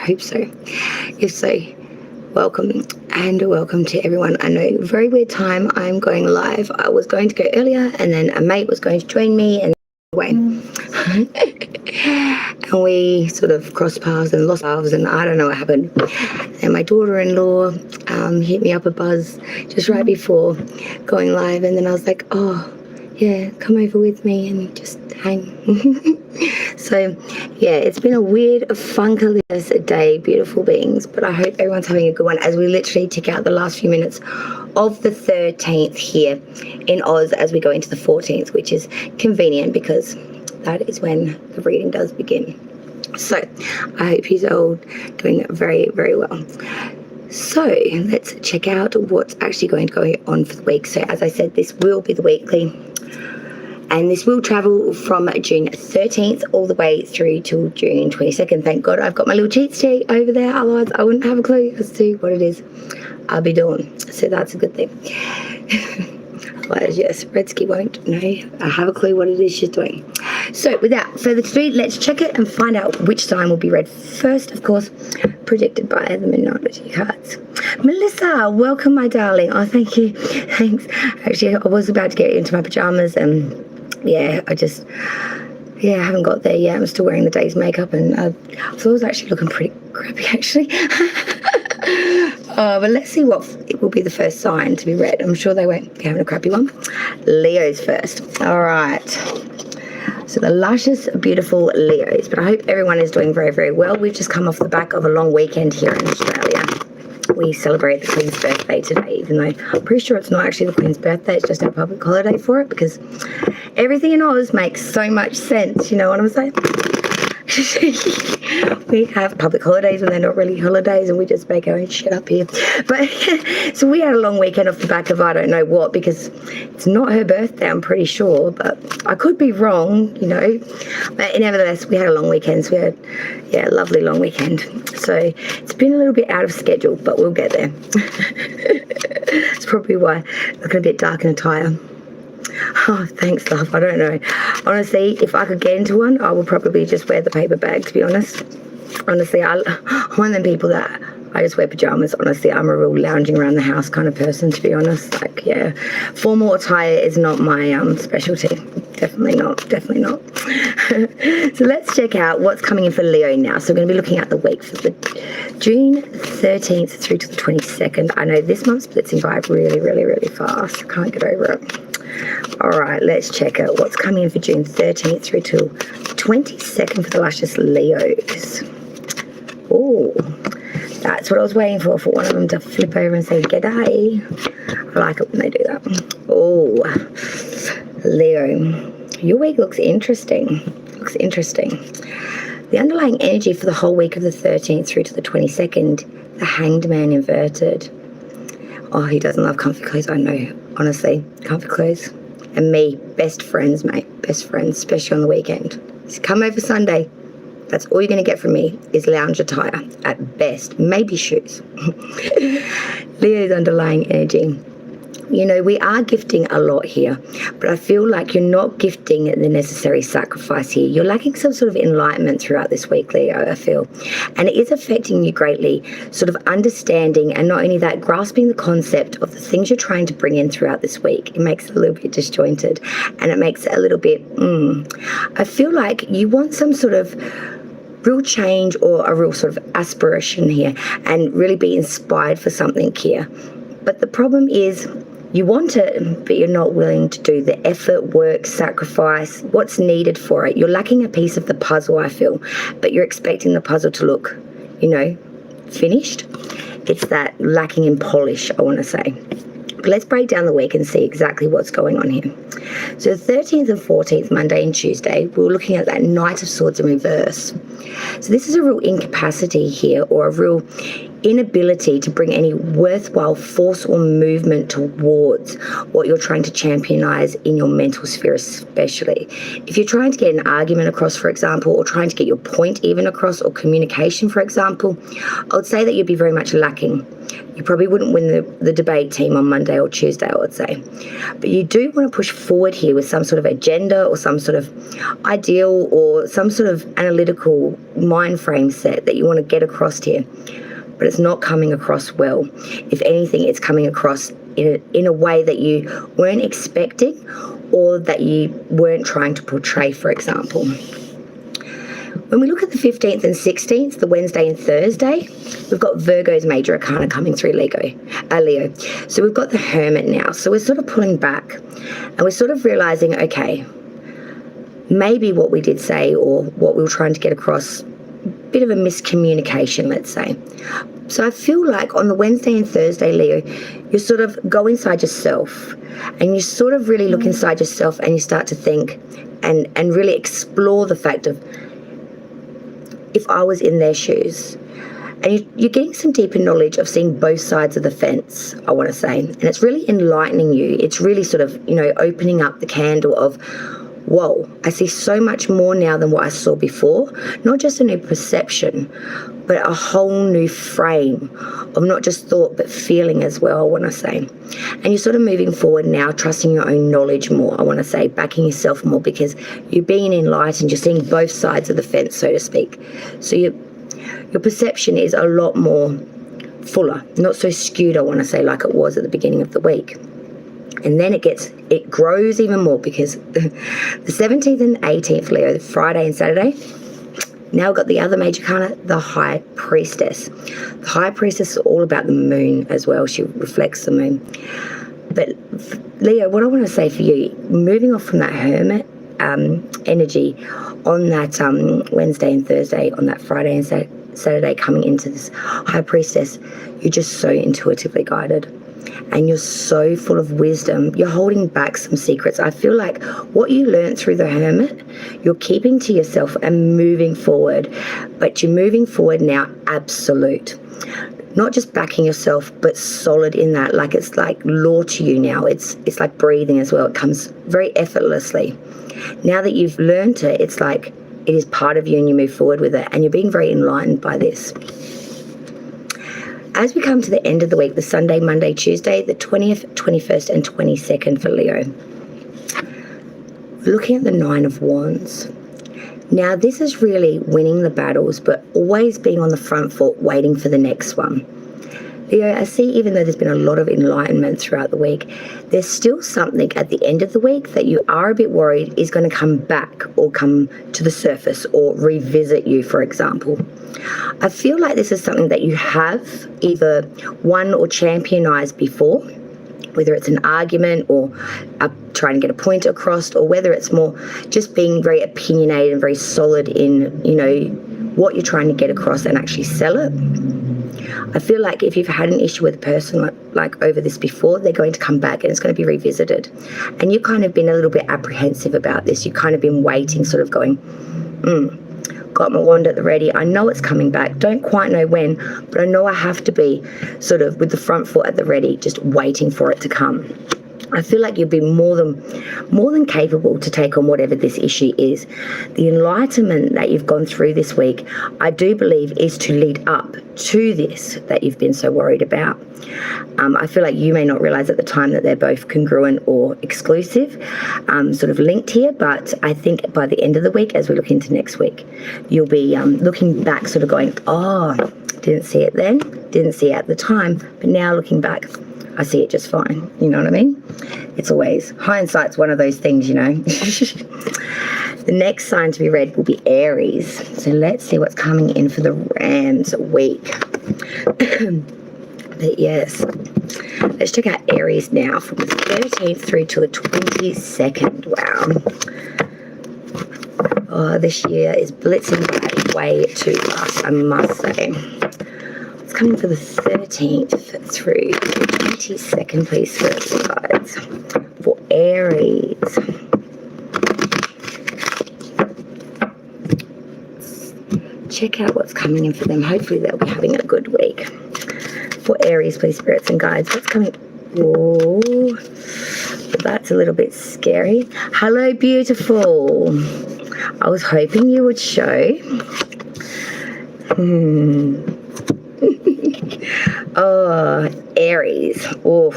hope so. If so, welcome and welcome to everyone. I know, very weird time. I'm going live. I was going to go earlier and then a mate was going to join me and away. And we sort of crossed paths and lost paths and I don't know what happened. And my daughter-in-law hit me up a buzz just right before going live, and then I was like, oh yeah, come over with me and just hang. So yeah, it's been a weird, funkalicious day, beautiful beings, but I hope everyone's having a good one as we literally tick out the last few minutes of the 13th here in Oz as we go into the 14th, which is convenient because that is when the reading does begin. So I hope you're all doing very, very well. So let's check out what's actually going to go on for the week. So as I said, this will be the weekly, and this will travel from June 13th all the way through till June 22nd. Thank God I've got my little cheat sheet over there, otherwise I wouldn't have a clue as to what it is I'll be doing. So that's a good thing. Otherwise, yes, Redsky won't know. I have a clue what it is she's doing. So without further ado, let's check it and find out which sign will be read first, of course, predicted by the Minority cards. Melissa, welcome, my darling. Oh, thank you. Thanks. Actually, I was about to get into my pajamas and yeah, I haven't got there yet. I'm still wearing the day's makeup and I thought I was actually looking pretty crappy, actually. But let's see what it will be the first sign to be read. I'm sure they won't be having a crappy one. Leo's first. All right. So the luscious, beautiful Leos. But I hope everyone is doing very, very well. We've just come off the back of a long weekend here in Australia. We celebrate the Queen's birthday today, even though I'm pretty sure it's not actually the Queen's birthday, it's just our public holiday for it, because everything in Oz makes so much sense, you know what I'm saying? We have public holidays when they're not really holidays, and we just make our own shit up here. But so we had a long weekend off the back of I don't know what, because it's not her birthday, I'm pretty sure, but I could be wrong, you know. But nevertheless, we had a long weekend. So we had, yeah, a lovely long weekend. So it's been a little bit out of schedule, but we'll get there. That's probably why looking a bit dark in attire. Oh, thanks, love. I don't know. Honestly, if I could get into one, I would probably just wear the paper bag, to be honest. Honestly, I'm one of them people that I just wear pajamas. Honestly, I'm a real lounging around the house kind of person, to be honest. Like, yeah, formal attire is not my specialty. Definitely not. Definitely not. So let's check out what's coming in for Leo now. So we're going to be looking at the week for the June 13th through to the 22nd. I know this month splitsing by really, really, really fast. I can't get over it. All right, let's check out what's coming in for June 13th through till 22nd for the luscious Leos. Oh, that's what I was waiting for one of them to flip over and say g'day. I like it when they do that. Oh, Leo, your week looks interesting. Looks interesting. The underlying energy for the whole week of the 13th through to the 22nd, the Hanged Man inverted. Oh, he doesn't love comfy clothes, I know. Honestly, comfy clothes. And me, best friends, mate. Best friends, especially on the weekend. So come over Sunday. That's all you're going to get from me is lounge attire at best. Maybe shoes. Leo's underlying energy. You know, we are gifting a lot here, but I feel like you're not gifting the necessary sacrifice here. You're lacking some sort of enlightenment throughout this week, Leo, I feel. And it is affecting you greatly, sort of understanding, and not only that, grasping the concept of the things you're trying to bring in throughout this week. It makes it a little bit disjointed, and it makes it a little bit, I feel like you want some sort of real change or a real sort of aspiration here and really be inspired for something here. But the problem is, you want it, but you're not willing to do the effort, work, sacrifice, what's needed for it. You're lacking a piece of the puzzle, I feel, but you're expecting the puzzle to look, you know, finished. It's that lacking in polish, I want to say. But let's break down the week and see exactly what's going on here. So the 13th and 14th, Monday and Tuesday, we're looking at that Knight of Swords in reverse. So this is a real incapacity here, or a real inability to bring any worthwhile force or movement towards what you're trying to championize in your mental sphere, especially. If you're trying to get an argument across, for example, or trying to get your point even across, or communication, for example, I would say that you'd be very much lacking. You probably wouldn't win the debate team on Monday or Tuesday, I would say. But you do want to push forward here with some sort of agenda or some sort of ideal or some sort of analytical mind frame set that you want to get across here. But it's not coming across well. If anything, it's coming across in a way that you weren't expecting or that you weren't trying to portray, for example. When we look at the 15th and 16th, the Wednesday and Thursday, we've got Virgo's major arcana coming through Leo. So we've got the Hermit now. So we're sort of pulling back and we're sort of realizing, okay, maybe what we did say or what we were trying to get across, bit of a miscommunication, let's say. So I feel like on the Wednesday and Thursday, Leo, you sort of go inside yourself and you sort of really look inside yourself and you start to think and really explore the fact of, if I was in their shoes. And you're getting some deeper knowledge of seeing both sides of the fence, I want to say. And it's really enlightening you. It's really sort of, opening up the candle of, whoa, I see so much more now than what I saw before. Not just a new perception, but a whole new frame of not just thought, but feeling as well, I want to say. And you're sort of moving forward now, trusting your own knowledge more, I want to say, backing yourself more, because you're being enlightened, you're seeing both sides of the fence, so to speak. So your perception is a lot more fuller, not so skewed, I want to say, like it was at the beginning of the week. And then it grows even more, because the 17th and 18th, Leo, the Friday and Saturday, now we've got the other major arcana, the High Priestess. The High Priestess is all about the moon as well. She reflects the moon. But Leo, what I want to say for you, moving off from that Hermit energy on that Wednesday and Thursday, on that Friday and Saturday coming into this High Priestess, you're just so intuitively guided. And you're so full of wisdom. You're holding back some secrets. I feel like what you learned through the Hermit, you're keeping to yourself and moving forward. But you're moving forward now absolute. Not just backing yourself, but solid in that. Like it's like law to you now. It's like breathing as well. It comes very effortlessly. Now that you've learned it, it's like it is part of you and you move forward with it. And you're being very enlightened by this. As we come to the end of the week, the Sunday, Monday, Tuesday, the 20th, 21st and 22nd for Leo, we're looking at the Nine of Wands. Now, this is really winning the battles, but always being on the front foot, waiting for the next one. Leo, I see, even though there's been a lot of enlightenment throughout the week, there's still something at the end of the week that you are a bit worried is going to come back or come to the surface or revisit you, for example. I feel like this is something that you have either won or championized before, whether it's an argument or trying to get a point across, or whether it's more just being very opinionated and very solid in, what you're trying to get across and actually sell it. I feel like if you've had an issue with a person like over this before, they're going to come back and it's going to be revisited. And you've kind of been a little bit apprehensive about this. You've kind of been waiting, sort of going, got my wand at the ready. I know it's coming back. Don't quite know when, but I know I have to be sort of with the front foot at the ready, just waiting for it to come. I feel like you'll be more than capable to take on whatever this issue is. The enlightenment that you've gone through this week, I do believe, is to lead up to this that you've been so worried about. I feel like you may not realize at the time that they're both congruent or exclusive, sort of linked here, but I think by the end of the week, as we look into next week, you'll be looking back, sort of going, oh, didn't see it then, didn't see it at the time, but now looking back, I see it just fine. You know what I mean? It's always, hindsight's one of those things, The next sign to be read will be Aries. So let's see what's coming in for the Rams week. But yes, let's check out Aries now from the 13th through to the 22nd. Wow. Oh, this year is blitzing by way too fast, I must say. It's coming for the 13th through the 22nd, please, first, guys, for Aries. Check out what's coming in for them. Hopefully they'll be having a good week. For Aries, please, spirits and guides. What's coming? Oh, that's a little bit scary. Hello, beautiful. I was hoping you would show. Oh, Aries. Oh,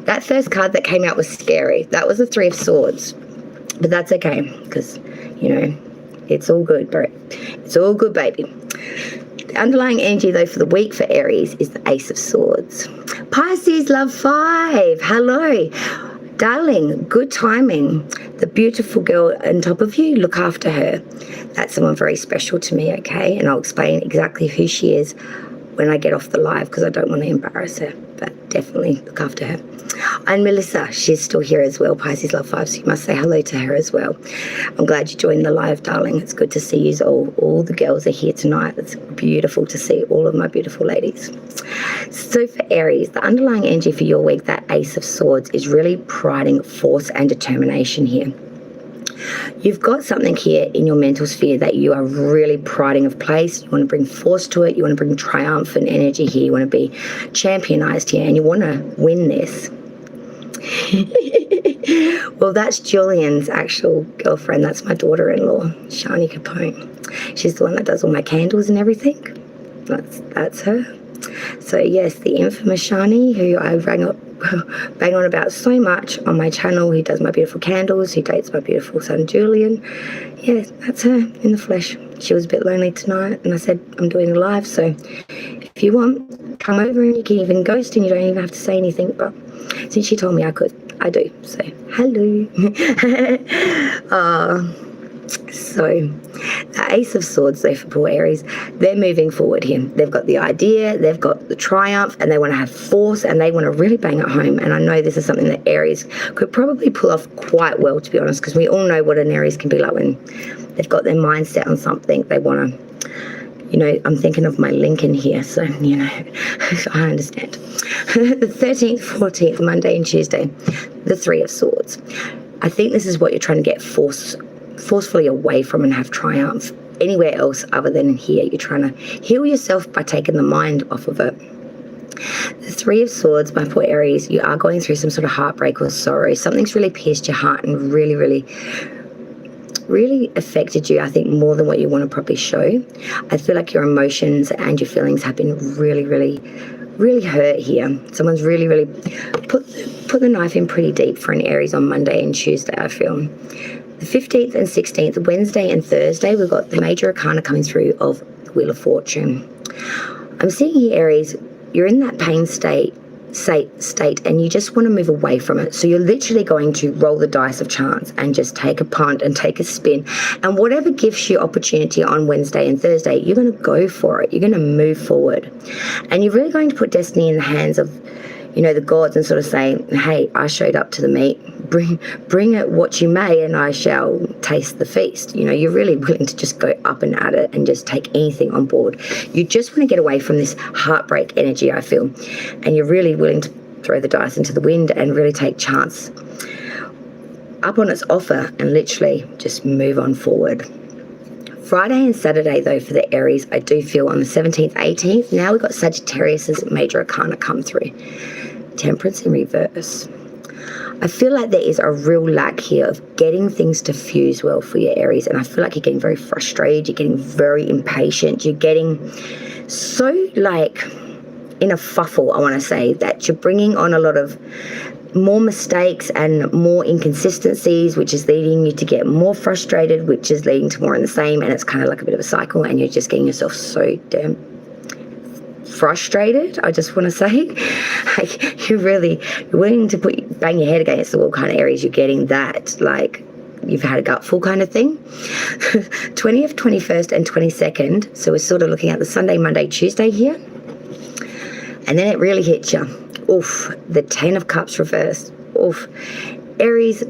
that first card that came out was scary. That was the Three of Swords. But that's okay, because, you know, it's all good, bro. It's all good, baby. The underlying energy, though, for the week for Aries is the Ace of Swords. Pisces, love 5. Hello. Darling, good timing. The beautiful girl on top of you, look after her. That's someone very special to me, okay? And I'll explain exactly who she is when I get off the live, because I don't want to embarrass her, but definitely look after her. And Melissa, she's still here as well, Pisces Love 5, so you must say hello to her as well. I'm glad you joined the live, darling. It's good to see you all. All the girls are here tonight. It's beautiful to see all of my beautiful ladies. So for Aries, the underlying energy for your week, that Ace of Swords, is really priding force and determination here. You've got something here in your mental sphere that you are really priding of place. You want to bring force to it. You want to bring triumphant energy here. You want to be championized here, and you want to win this. Well, that's Julian's actual girlfriend. That's my daughter-in-law, Shani Capone. She's the one that does all my candles and everything. That's her. So yes, the infamous Shani, who I bang on about so much on my channel, who does my beautiful candles, who dates my beautiful son Julian. Yeah, that's her in the flesh. She was a bit lonely tonight, and I said, I'm doing a live, so if you want, come over and you can even ghost and you don't even have to say anything. But since she told me I could, I do. So, hello. So, the Ace of Swords, though, for poor Aries, they're moving forward here. They've got the idea, they've got the triumph, and they want to have force, and they want to really bang it home. And I know this is something that Aries could probably pull off quite well, to be honest, because we all know what an Aries can be like when they've got their mind set on something. They want to, you know, I'm thinking of my Lincoln here, so, you know, I understand. The 13th, 14th, Monday and Tuesday, the Three of Swords. I think this is what you're trying to get forcefully away from and have triumph. Anywhere else other than here, you're trying to heal yourself by taking the mind off of it. The Three of Swords, my poor Aries, you are going through some sort of heartbreak or sorrow. Something's really pierced your heart and really affected you, I think, more than what you want to probably show. I feel like your emotions and your feelings have been really hurt here. Someone's really put the knife in pretty deep for an Aries on Monday and Tuesday, I feel. The 15th and 16th, Wednesday and Thursday, we've got the major arcana coming through of the Wheel of Fortune. I'm seeing here, Aries, you're in that pain state and you just want to move away from it. So you're literally going to roll the dice of chance and just take a punt and take a spin. And whatever gives you opportunity on Wednesday and Thursday, you're going to go for it. You're going to move forward. And you're really going to put destiny in the hands of, you know, the gods and sort of say, hey, I showed up to the meet. Bring it what you may, and I shall taste the feast. You know, you're really willing to just go up and at it and just take anything on board. You just want to get away from this heartbreak energy, I feel. And you're really willing to throw the dice into the wind and really take chance up on its offer and literally just move on forward. Friday and Saturday, though, for the Aries, I do feel on the 17th, 18th, now we've got Sagittarius's major arcana come through. Temperance in reverse. I feel like there is a real lack here of getting things to fuse well for your Aries, and I feel like you're getting very frustrated, you're getting very impatient, you're getting so like in a fuffle, I want to say, that you're bringing on a lot of more mistakes and more inconsistencies, which is leading you to get more frustrated, which is leading to more in the same, and it's kind of like a bit of a cycle, and you're just getting yourself so damn frustrated, I just want to say. Like, you're willing to bang your head against the wall kind of Aries. You're getting that, like, you've had a gutful kind of thing. 20th, 21st and 22nd, so we're sort of looking at the Sunday, Monday, Tuesday here, and then it really hits you. Oof, the 10 of Cups reversed. Oof. Aries,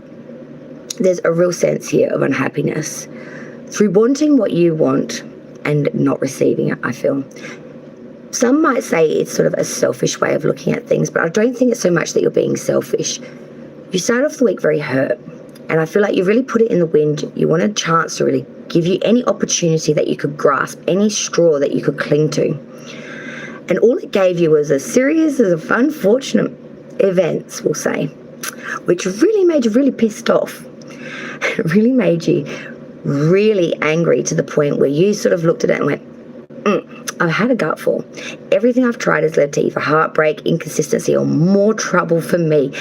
there's a real sense here of unhappiness through wanting what you want and not receiving it, I feel. Some might say it's sort of a selfish way of looking at things, but I don't think it's so much that you're being selfish. You start off the week very hurt, and I feel like you really put it in the wind. You want a chance to really give you any opportunity that you could grasp, any straw that you could cling to. And all it gave you was a series of unfortunate events, we'll say, which really made you really pissed off. It really made you really angry to the point where you sort of looked at it and went, I've had a gutful. Everything I've tried has led to either heartbreak, inconsistency, or more trouble for me.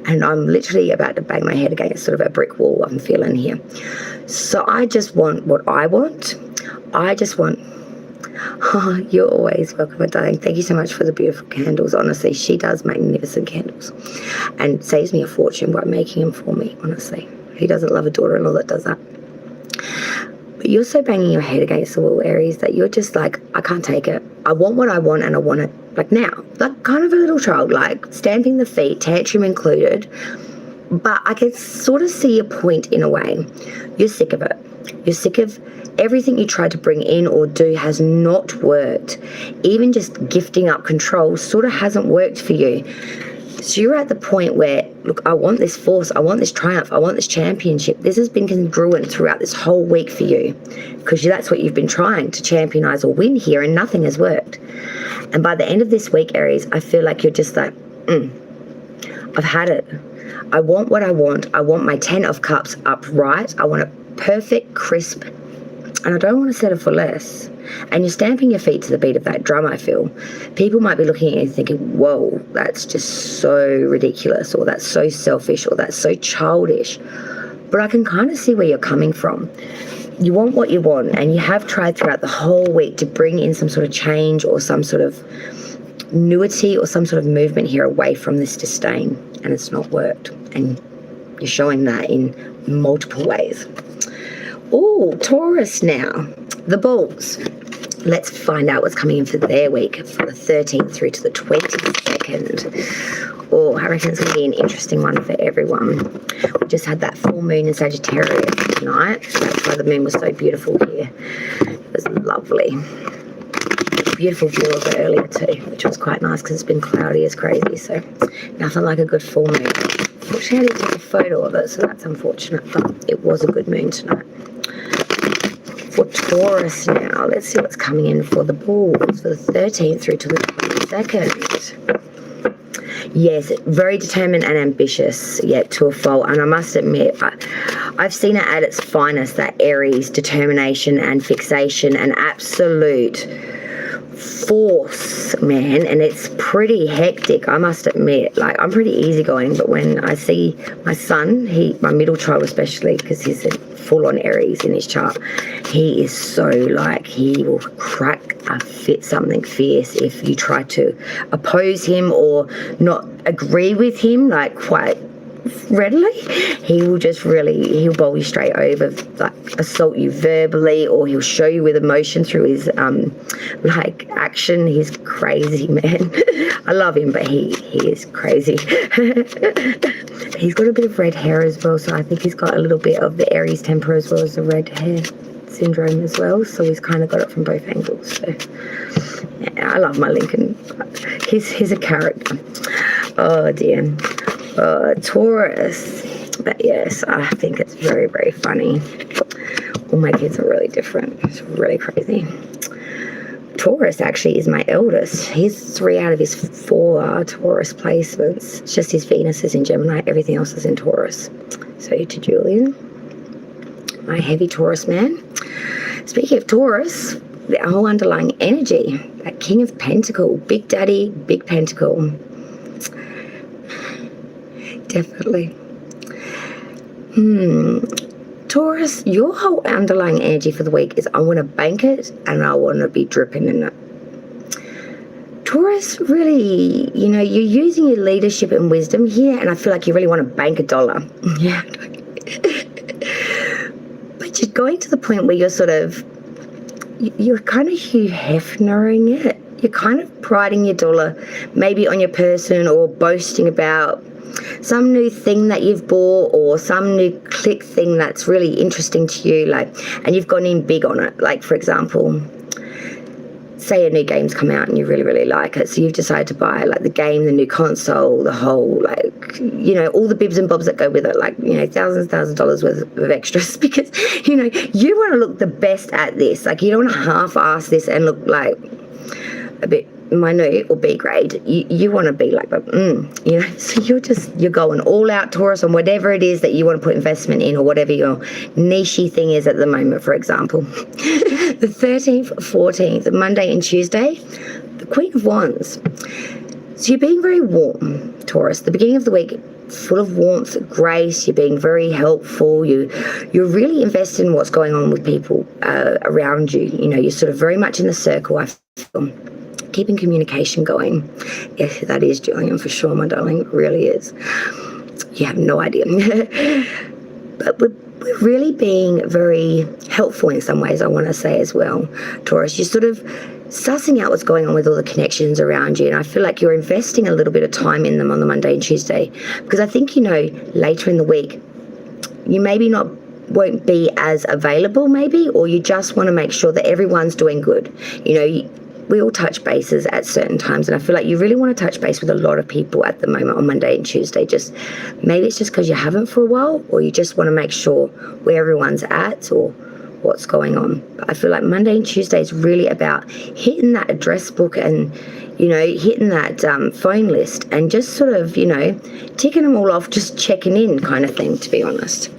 And I'm literally about to bang my head against sort of a brick wall I'm feeling here. So I just want what I want. I just want... Oh, you're always welcome, darling. Thank you so much for the beautiful candles. Honestly, she does magnificent candles and saves me a fortune by making them for me, honestly. Who doesn't love a daughter-in-law that does that? But you're so banging your head against the wall, Aries, that you're just like, I can't take it. I want what I want, and I want it like now. Like kind of a little child, like stamping the feet, tantrum included. But I can sort of see a point in a way. You're sick of it. You're sick of everything you tried to bring in or do has not worked. Even just gifting up control sort of hasn't worked for you. So you're at the point where, look, I want this force, I want this triumph, I want this championship. This has been congruent throughout this whole week for you, because that's what you've been trying to championize or win here, and nothing has worked. And by the end of this week, Aries, I feel like you're just like, I've had it. I want what I want. I want my 10 of cups upright. I want a perfect, crisp, and I don't want to settle for less. And you're stamping your feet to the beat of that drum, I feel. People might be looking at you thinking, whoa, that's just so ridiculous, or that's so selfish, or that's so childish. But I can kind of see where you're coming from. You want what you want, and you have tried throughout the whole week to bring in some sort of change or some sort of nuity or some sort of movement here away from this disdain, and it's not worked. And you're showing that in multiple ways. Oh, Taurus now. The Bulls. Let's find out what's coming in for their week, for the 13th through to the 22nd. Oh, I reckon it's going to be an interesting one for everyone. We just had that full moon in Sagittarius tonight. That's why the moon was so beautiful here. It was lovely. Beautiful view of it earlier too, which was quite nice because it's been cloudy as crazy. So nothing like a good full moon. Fortunately, I didn't take a photo of it, so that's unfortunate, but it was a good moon tonight. For Taurus now, let's see what's coming in for the Bulls for the 13th through to the 22nd. Yes, very determined and ambitious, yet to a fault. And I must admit, I've seen it at its finest, that Aries determination and fixation and absolute force, man. And it's pretty hectic, I must admit. Like, I'm pretty easygoing, but when I see my son, my middle child especially, because he's a full-on Aries in his chart, he is so like, he will crack a fit something fierce if you try to oppose him or not agree with him, like quite readily. He will just really, he'll bowl you straight over, like assault you verbally, or he'll show you with emotion through his like action. He's crazy, man. I love him, but he is crazy. He's got a bit of red hair as well, so I think he's got a little bit of the Aries temper as well as the red hair syndrome as well, so he's kind of got it from both angles. So yeah, I love my Lincoln. He's a character. Oh dear. Taurus. But yes, I think it's very, very funny. All my kids are really different. It's really crazy. Taurus actually is my eldest. He's 3 out of his 4 Taurus placements. It's just his Venus is in Gemini. Everything else is in Taurus. So to Julian, my heavy Taurus man. Speaking of Taurus, the whole underlying energy, that King of Pentacle, Big Daddy, Big Pentacle. Definitely. Taurus, your whole underlying energy for the week is I want to bank it and I want to be dripping in it. Taurus, really, you know, you're using your leadership and wisdom here, and I feel like you really want to bank $1. Yeah. But you're going to the point where you're sort of, you're kind of Hugh Hefnering it. You're kind of priding your dollar maybe on your person, or boasting about some new thing that you've bought or some new click thing that's really interesting to you, like, and you've gone in big on it. Like, for example, say a new game's come out and you really, really like it, so you've decided to buy like the game, the new console, the whole, like, you know, all the bibs and bobs that go with it, like, you know, thousands of dollars worth of extras, because, you know, you want to look the best at this. Like, you don't want to half-ass this and look a bit minute or B grade, you want to be like, so you're going all out, Taurus, on whatever it is that you want to put investment in, or whatever your niche thing is at the moment. For example, the 13th, 14th, Monday and Tuesday, the Queen of Wands. So you're being very warm, Taurus. The beginning of the week, full of warmth, grace. You're being very helpful. You're really invested in what's going on with people around you. You're sort of very much in the circle, I feel. Keeping communication going. Yes, that is Julian, for sure, my darling. It really is. You have no idea. But we're really being very helpful in some ways, I want to say as well, Taurus. You're sort of sussing out what's going on with all the connections around you, and I feel like you're investing a little bit of time in them on the Monday and Tuesday, because I think, later in the week, you maybe won't be as available maybe, or you just want to make sure that everyone's doing good. We all touch bases at certain times, and I feel like you really want to touch base with a lot of people at the moment on Monday and Tuesday. Maybe it's just because you haven't for a while, or you just want to make sure where everyone's at or what's going on. But I feel like Monday and Tuesday is really about hitting that address book and, hitting that phone list and just sort of, ticking them all off, just checking in kind of thing, to be honest.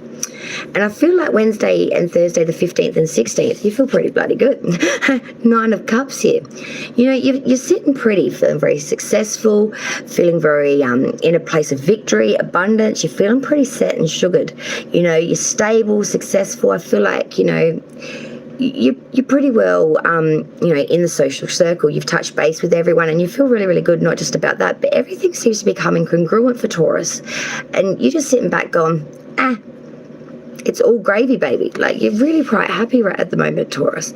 And I feel like Wednesday and Thursday, the 15th and 16th, you feel pretty bloody good. 9 of Cups here. You're sitting pretty, feeling very successful, feeling very in a place of victory, abundance. You're feeling pretty set and sugared. You're stable, successful. I feel like, you're pretty well, in the social circle. You've touched base with everyone and you feel really, really good, not just about that, but everything seems to be becoming congruent for Taurus. And you're just sitting back going, it's all gravy, baby. Like, you're really quite happy right at the moment, Taurus.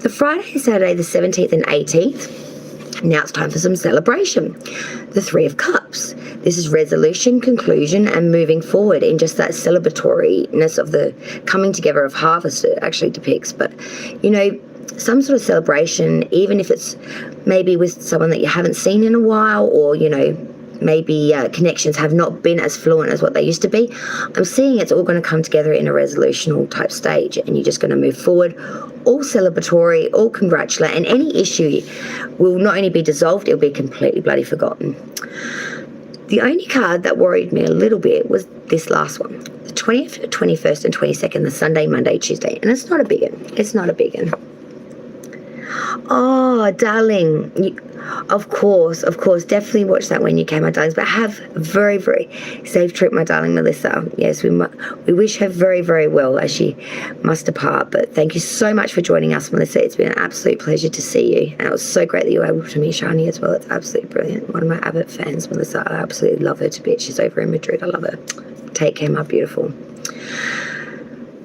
The Friday and Saturday, the 17th and 18th, now it's time for some celebration. The 3 of Cups. This is resolution, conclusion, and moving forward in just that celebratoriness of the coming together of harvest, it actually depicts. But, some sort of celebration, even if it's maybe with someone that you haven't seen in a while, or, maybe connections have not been as fluent as what they used to be. I'm seeing it's all going to come together in a resolutional type stage, and you're just going to move forward, all celebratory, all congratulate, and any issue will not only be dissolved, it'll be completely bloody forgotten. The only card that worried me a little bit was this last one, the 20th, 21st, and 22nd, the Sunday, Monday, Tuesday, and it's not a big one. It's not a big one. Oh, darling, of course, definitely watch that when you can, my darlings, but have a very, very safe trip, my darling Melissa. Yes, we wish her very, very well as she must depart, but thank you so much for joining us, Melissa. It's been an absolute pleasure to see you, and it was so great that you were able to meet Shani as well. It's absolutely brilliant. One of my avid fans, Melissa. I absolutely love her to bits. She's over in Madrid. I love her. Take care, my beautiful.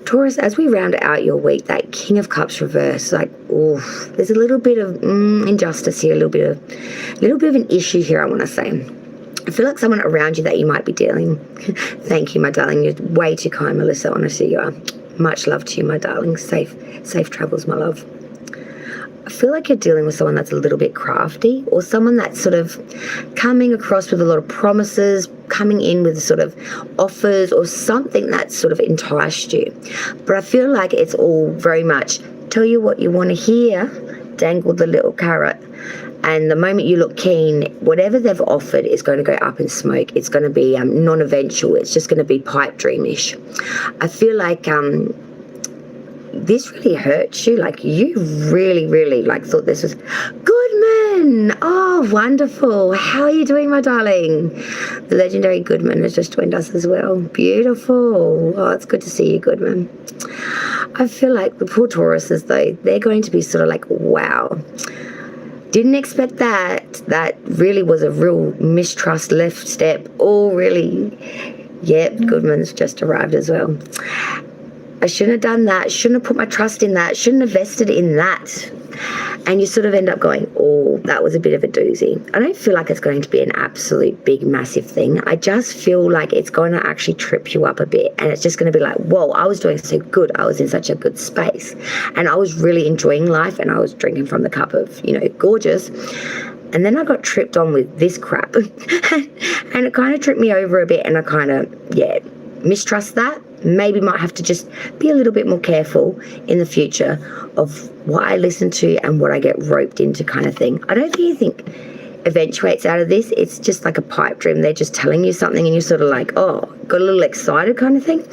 Taurus, as we round out your week, that King of Cups reverse, there's a little bit of injustice here, a little bit of an issue here, I want to say. I feel like someone around you that you might be dealing. Thank you, my darling. You're way too kind, Melissa. Honestly, you are. Much love to you, my darling. Safe travels, my love. I feel like you're dealing with someone that's a little bit crafty, or someone that's sort of coming across with a lot of promises, coming in with sort of offers or something that's sort of enticed you. But I feel like it's all very much tell you what you want to hear, dangle the little carrot, and the moment you look keen, whatever they've offered is going to go up in smoke. It's going to be non-eventual. It's just going to be pipe dreamish. I feel like this really hurts you. Like, you really, really thought this was Goodman. Oh, wonderful. How are you doing, my darling? The legendary Goodman has just joined us as well. Beautiful. Oh, it's good to see you, Goodman. I feel like the poor Tauruses, though, they're going to be sort of like, wow, didn't expect that. That really was a real mistrust left step. Oh, really? Yep, Goodman's just arrived as well. I shouldn't have done that, shouldn't have put my trust in that, shouldn't have invested in that. And you sort of end up going, oh, that was a bit of a doozy. I don't feel like it's going to be an absolute big, massive thing. I just feel like it's going to actually trip you up a bit. And it's just going to be like, whoa, I was doing so good. I was in such a good space. And I was really enjoying life, and I was drinking from the cup of, gorgeous. And then I got tripped on with this crap. And it kind of tripped me over a bit, and I kind of, mistrust that. Maybe might have to just be a little bit more careful in the future of what I listen to and what I get roped into kind of thing. I don't think eventuates out of this. It's just like a pipe dream. They're just telling you something and you're sort of like, oh, got a little excited kind of thing.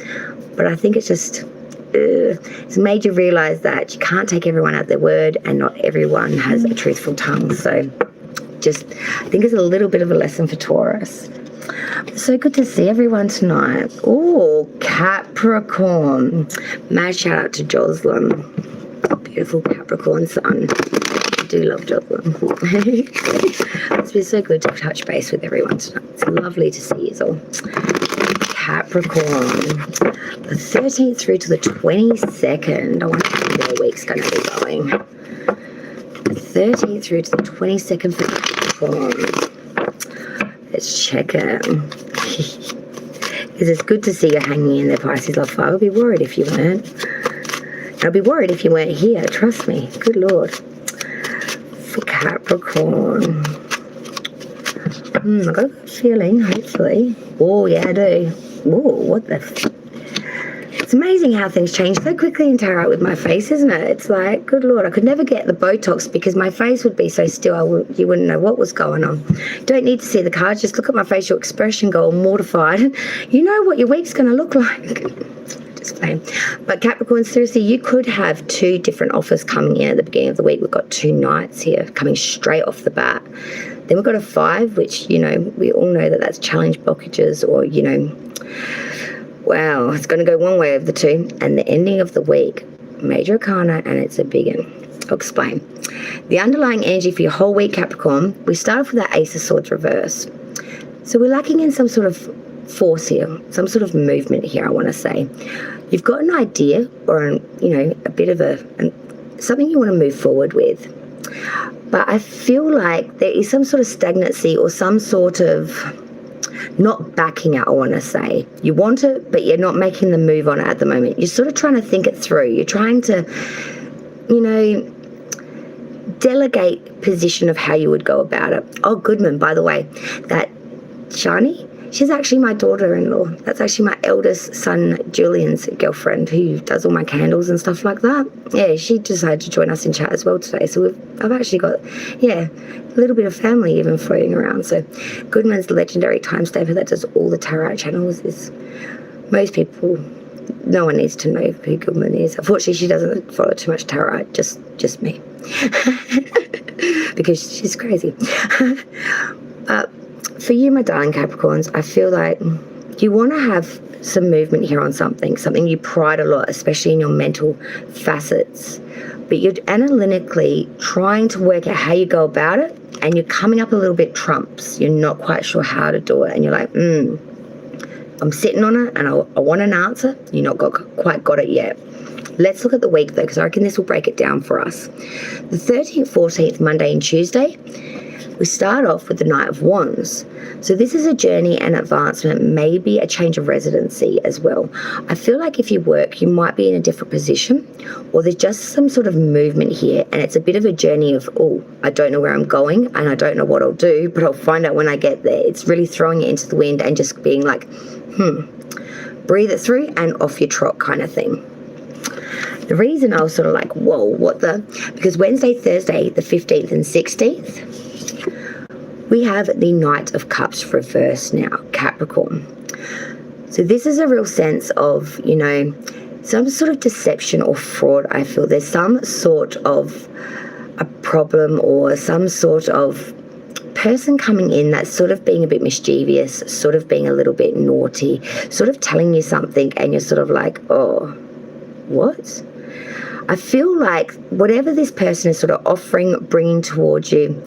But I think it's just, it's made you realise that you can't take everyone at their word and not everyone has a truthful tongue. So just, I think it's a little bit of a lesson for Taurus. So good to see everyone tonight. Oh, Capricorn. Mad shout out to Jocelyn. Beautiful Capricorn sun. I do love Jocelyn. It's been so good to touch base with everyone tonight. It's lovely to see you all. Capricorn. The 13th through to the 22nd. I wonder how their week's going to be going. The 13th through to the 22nd for Capricorn. Let's check it. Because it's good to see you hanging in there, Pisces Love 5. I'd be worried if you weren't. I'd be worried if you weren't here, trust me. Good Lord. For Capricorn. I've got a good feeling, hopefully. Oh, yeah, I do. Oh, what the... It's amazing how things change so quickly in tarot with my face, isn't it? It's like, good Lord, I could never get the Botox because my face would be so still you wouldn't know what was going on. Don't need to see the cards, just look at my facial expression, go all mortified. You know what your week's going to look like. Just playing. But Capricorn, seriously, you could have 2 different offers coming in at the beginning of the week. We've got 2 Knights here coming straight off the bat. Then we've got a 5, which, you know, we all know that that's challenge blockages or, you know, wow, it's going to go one way of the 2. And the ending of the week, Major Arcana, and it's a big one. I'll explain. The underlying energy for your whole week, Capricorn, we start off with that Ace of Swords reverse. So we're lacking in some sort of force here, some sort of movement here, I want to say. You've got an idea or, you know, a bit of something you want to move forward with. But I feel like there is some sort of stagnancy or some sort of not backing out, I want to say. You want it, but you're not making the move on it at the moment. You're sort of trying to think it through. You're trying to, you know, delegate position of how you would go about it. Oh, Goodman, by the way, that Shani, she's actually my daughter-in-law. That's actually my eldest son, Julian's girlfriend, who does all my candles and stuff like that. Yeah, she decided to join us in chat as well today. So I've actually got, yeah, a little bit of family even floating around. So Goodman's the legendary timestamper that does all the tarot channels. Is most people, no one needs to know who Goodman is. Unfortunately, she doesn't follow too much tarot, just me. Because she's crazy. For you, my darling Capricorns, I feel like you want to have some movement here on something you pride a lot, especially in your mental facets. But you're analytically trying to work out how you go about it, and you're coming up a little bit trumps. You're not quite sure how to do it, and you're like, I'm sitting on it, and I want an answer. You're not quite got it yet. Let's look at the week, though, because I reckon this will break it down for us. The 13th, 14th, Monday and Tuesday, we start off with the Knight of Wands. So this is a journey and advancement, maybe a change of residency as well. I feel like if you work, you might be in a different position, or there's just some sort of movement here, and it's a bit of a journey of, oh, I don't know where I'm going, and I don't know what I'll do, but I'll find out when I get there. It's really throwing it into the wind and just being like, breathe it through and off your trot kind of thing. The reason I was sort of like, whoa, because Wednesday, Thursday, the 15th and 16th, we have the Knight of Cups reverse now, Capricorn. So this is a real sense of, you know, some sort of deception or fraud, I feel. There's some sort of a problem or some sort of person coming in that's sort of being a bit mischievous, sort of being a little bit naughty, sort of telling you something and you're sort of like, oh, what? I feel like whatever this person is sort of offering, bringing towards you,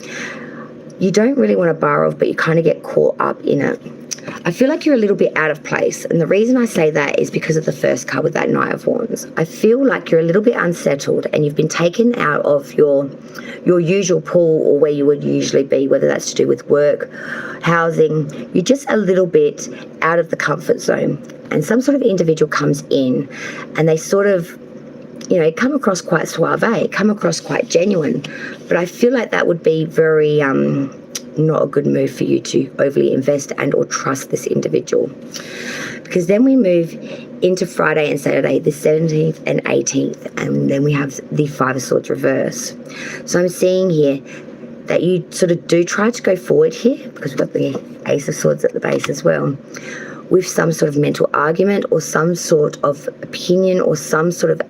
you don't really want to borrow, but you kind of get caught up in it. I feel like you're a little bit out of place. And the reason I say that is because of the first card with that Knight of Wands. I feel like you're a little bit unsettled and you've been taken out of your usual pool or where you would usually be, whether that's to do with work, housing. You're just a little bit out of the comfort zone. And some sort of individual comes in and they sort of come across quite suave, come across quite genuine. But I feel like that would be very not a good move for you to overly invest and or trust this individual. Because then we move into Friday and Saturday, the 17th and 18th, and then we have the Five of Swords reverse. So I'm seeing here that you sort of do try to go forward here, because we've got the Ace of Swords at the base as well, with some sort of mental argument or some sort of opinion or some sort of,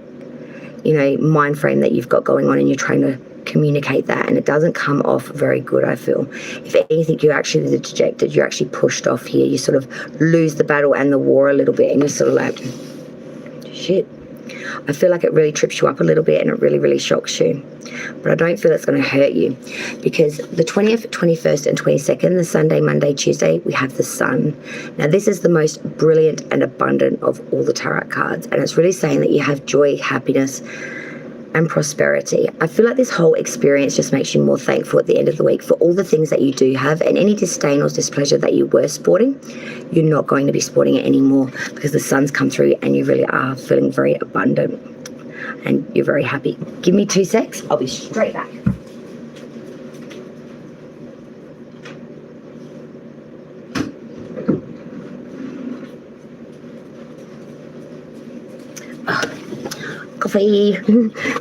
mind frame that you've got going on, and you're trying to communicate that, and it doesn't come off very good, I feel. If anything, you're actually dejected, you're actually pushed off here, you sort of lose the battle and the war a little bit, and you're sort of like, shit. I feel like it really trips you up a little bit, and it really, really shocks you. But I don't feel it's going to hurt you, because the 20th, 21st and 22nd, the Sunday, Monday, Tuesday, we have the Sun. Now, this is the most brilliant and abundant of all the tarot cards, and it's really saying that you have joy, happiness, and prosperity. I feel like this whole experience just makes you more thankful at the end of the week for all the things that you do have, and any disdain or displeasure that you were sporting, you're not going to be sporting it anymore, because the Sun's come through and you really are feeling very abundant and you're very happy. Give me 2 secs, I'll be straight back. Coffee.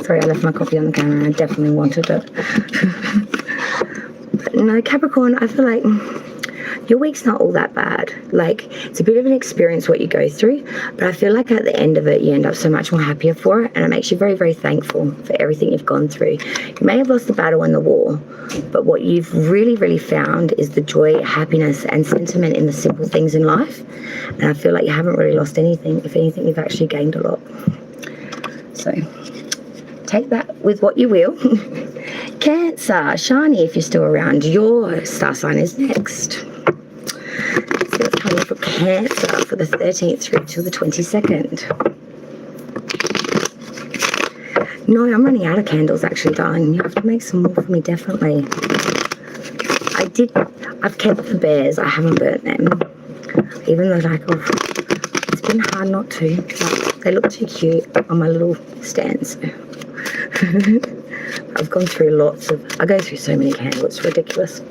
Sorry, I left my coffee on the camera. I definitely wanted it. But no, Capricorn, I feel like your week's not all that bad. Like, it's a bit of an experience what you go through, but I feel like at the end of it, you end up so much more happier for it, and it makes you very, very thankful for everything you've gone through. You may have lost the battle and the war, but what you've really, really found is the joy, happiness, and sentiment in the simple things in life. And I feel like you haven't really lost anything. If anything, you've actually gained a lot. So take that with what you will. Cancer, Shani, if you're still around, your star sign is next. Let's see what's coming for Cancer for the 13th through to the 22nd. No, I'm running out of candles actually, darling. You have to make some more for me, definitely. I've kept the bears. I haven't burnt them. Even though, like, it's been hard not to. But they look too cute on my little stands. I've gone through I go through so many candles, it's ridiculous.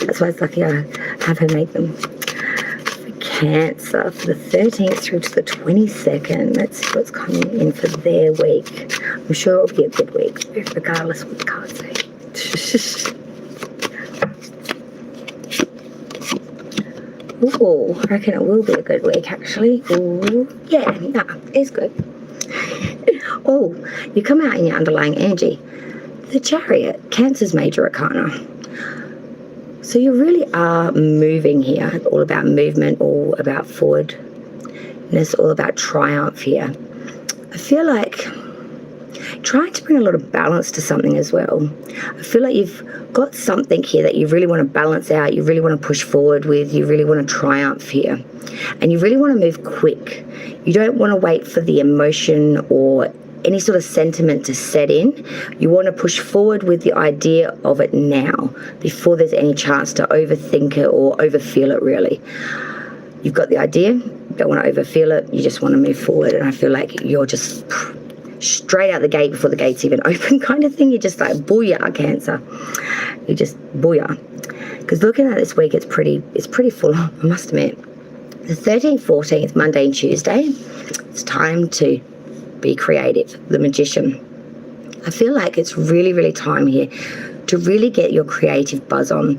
That's why it's lucky I have her make them. For Cancer, for the 13th through to the 22nd, let's see what's coming in for their week. I'm sure it'll be a good week, regardless of what the cards say. Ooh, I reckon it will be a good week, actually. Ooh, yeah, it's good. Oh, you come out in your underlying energy. The Chariot, Cancer's major arcana. So you really are moving here. All about movement, all about forwardness, all about triumph here. I feel like trying to bring a lot of balance to something as well. I feel like you've got something here that you really want to balance out, you really want to push forward with, you really want to triumph here. And you really want to move quick. You don't want to wait for the emotion or any sort of sentiment to set in. You want to push forward with the idea of it now, before there's any chance to overthink it or overfeel it, really. You've got the idea, you don't want to overfeel it, you just want to move forward. And I feel like you're just straight out the gate before the gate's even open kind of thing. You're just like, booyah, Cancer. You just booyah. Because looking at this week, it's pretty full on, I must admit. The 13th, 14th, Monday and Tuesday, it's time to be creative. The Magician. I feel like it's really, really time here to really get your creative buzz on.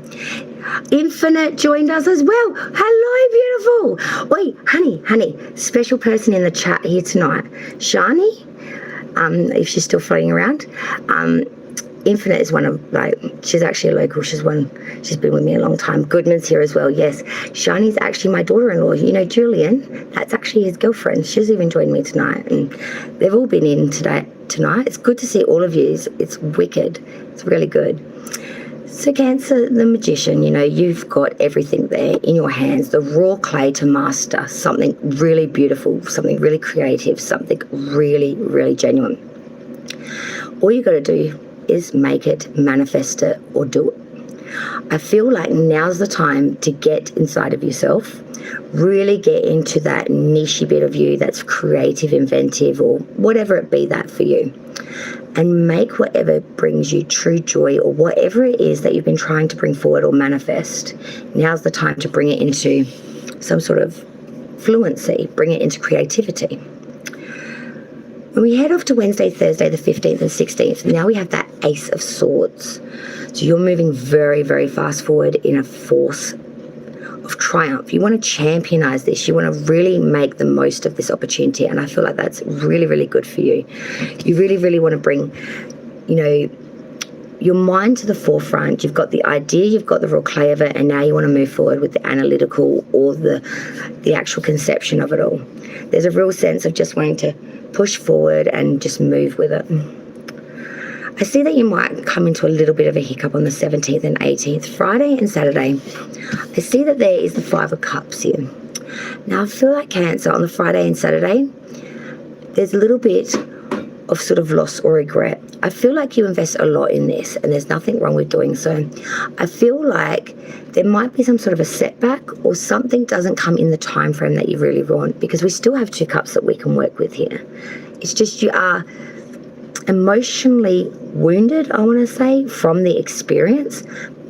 Infinite joined us as well. Hello, beautiful. Wait, honey, special person in the chat here tonight. Shani, if she's still floating around. Infinite is one of, she's actually a local. She's been with me a long time. Goodman's here as well, yes. Shani's actually my daughter-in-law. You know, Julian, that's actually his girlfriend. She's even joined me tonight. And they've all been in tonight. It's good to see all of you. It's wicked. It's really good. So Cancer, the Magician, you've got everything there in your hands. The raw clay to master something really beautiful, something really creative, something really, really genuine. All you got to do is make it, manifest it, or do it. I feel like now's the time to get inside of yourself, really get into that niche bit of you that's creative, inventive, or whatever it be that for you, and make whatever brings you true joy, or whatever it is that you've been trying to bring forward or manifest. Now's the time to bring it into some sort of fluency, bring it into creativity. When we head off to Wednesday, Thursday, the 15th and 16th, now we have that Ace of Swords. So you're moving very, very fast forward in a force of triumph. You want to championize this. You want to really make the most of this opportunity. And I feel like that's really, really good for you. You really, really want to bring, your mind to the forefront. You've got the idea, you've got the real play of it, and now you want to move forward with the analytical or the actual conception of it all. There's a real sense of just wanting to push forward and just move with it. I see that you might come into a little bit of a hiccup on the 17th and 18th, Friday and Saturday. I see that there is the Five of Cups here. Now I feel like Cancer, on the Friday and Saturday, there's a little bit of sort of loss or regret. I feel like you invest a lot in this, and there's nothing wrong with doing so. I feel like there might be some sort of a setback, or something doesn't come in the time frame that you really want, because we still have two cups that we can work with here. It's just you are emotionally wounded, I want to say, from the experience,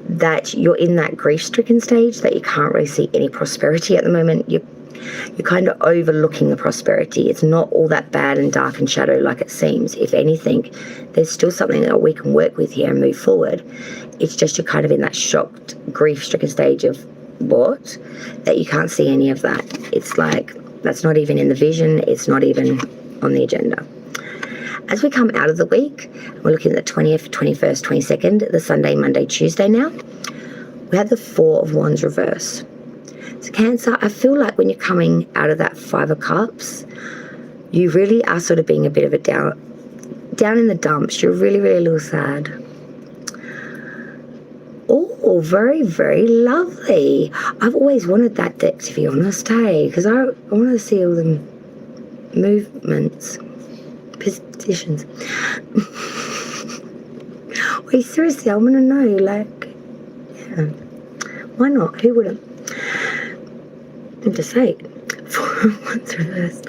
that you're in that grief-stricken stage, that you can't really see any prosperity at the moment. You're kind of overlooking the prosperity. It's not all that bad and dark and shadow like it seems. If anything, there's still something that we can work with here and move forward. It's just you're kind of in that shocked, grief-stricken stage of what? That you can't see any of that. It's like, that's not even in the vision. It's not even on the agenda. As we come out of the week, we're looking at the 20th, 21st, 22nd, the Sunday, Monday, Tuesday now. We have the Four of Wands reverse. So Cancer, I feel like when you're coming out of that Five of Cups, you really are sort of being a bit of a down in the dumps. You're really, really a little sad. Oh, very, very lovely. I've always wanted that deck, to be honest, hey, because I want to see all the movements, positions. Wait, seriously, I want to know, like, yeah, why not? Who wouldn't? I'm just saying, Four of Wands reversed.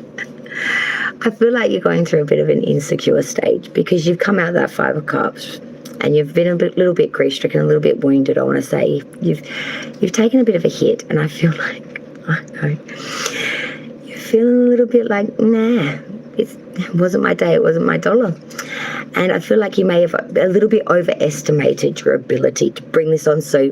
I feel like you're going through a bit of an insecure stage, because you've come out of that Five of Cups and you've been little bit grief-stricken, a little bit wounded, I want to say. You've taken a bit of a hit, and I feel like, I know, you're feeling a little bit like, nah, it wasn't my day, it wasn't my dollar. And I feel like you may have a little bit overestimated your ability to bring this on so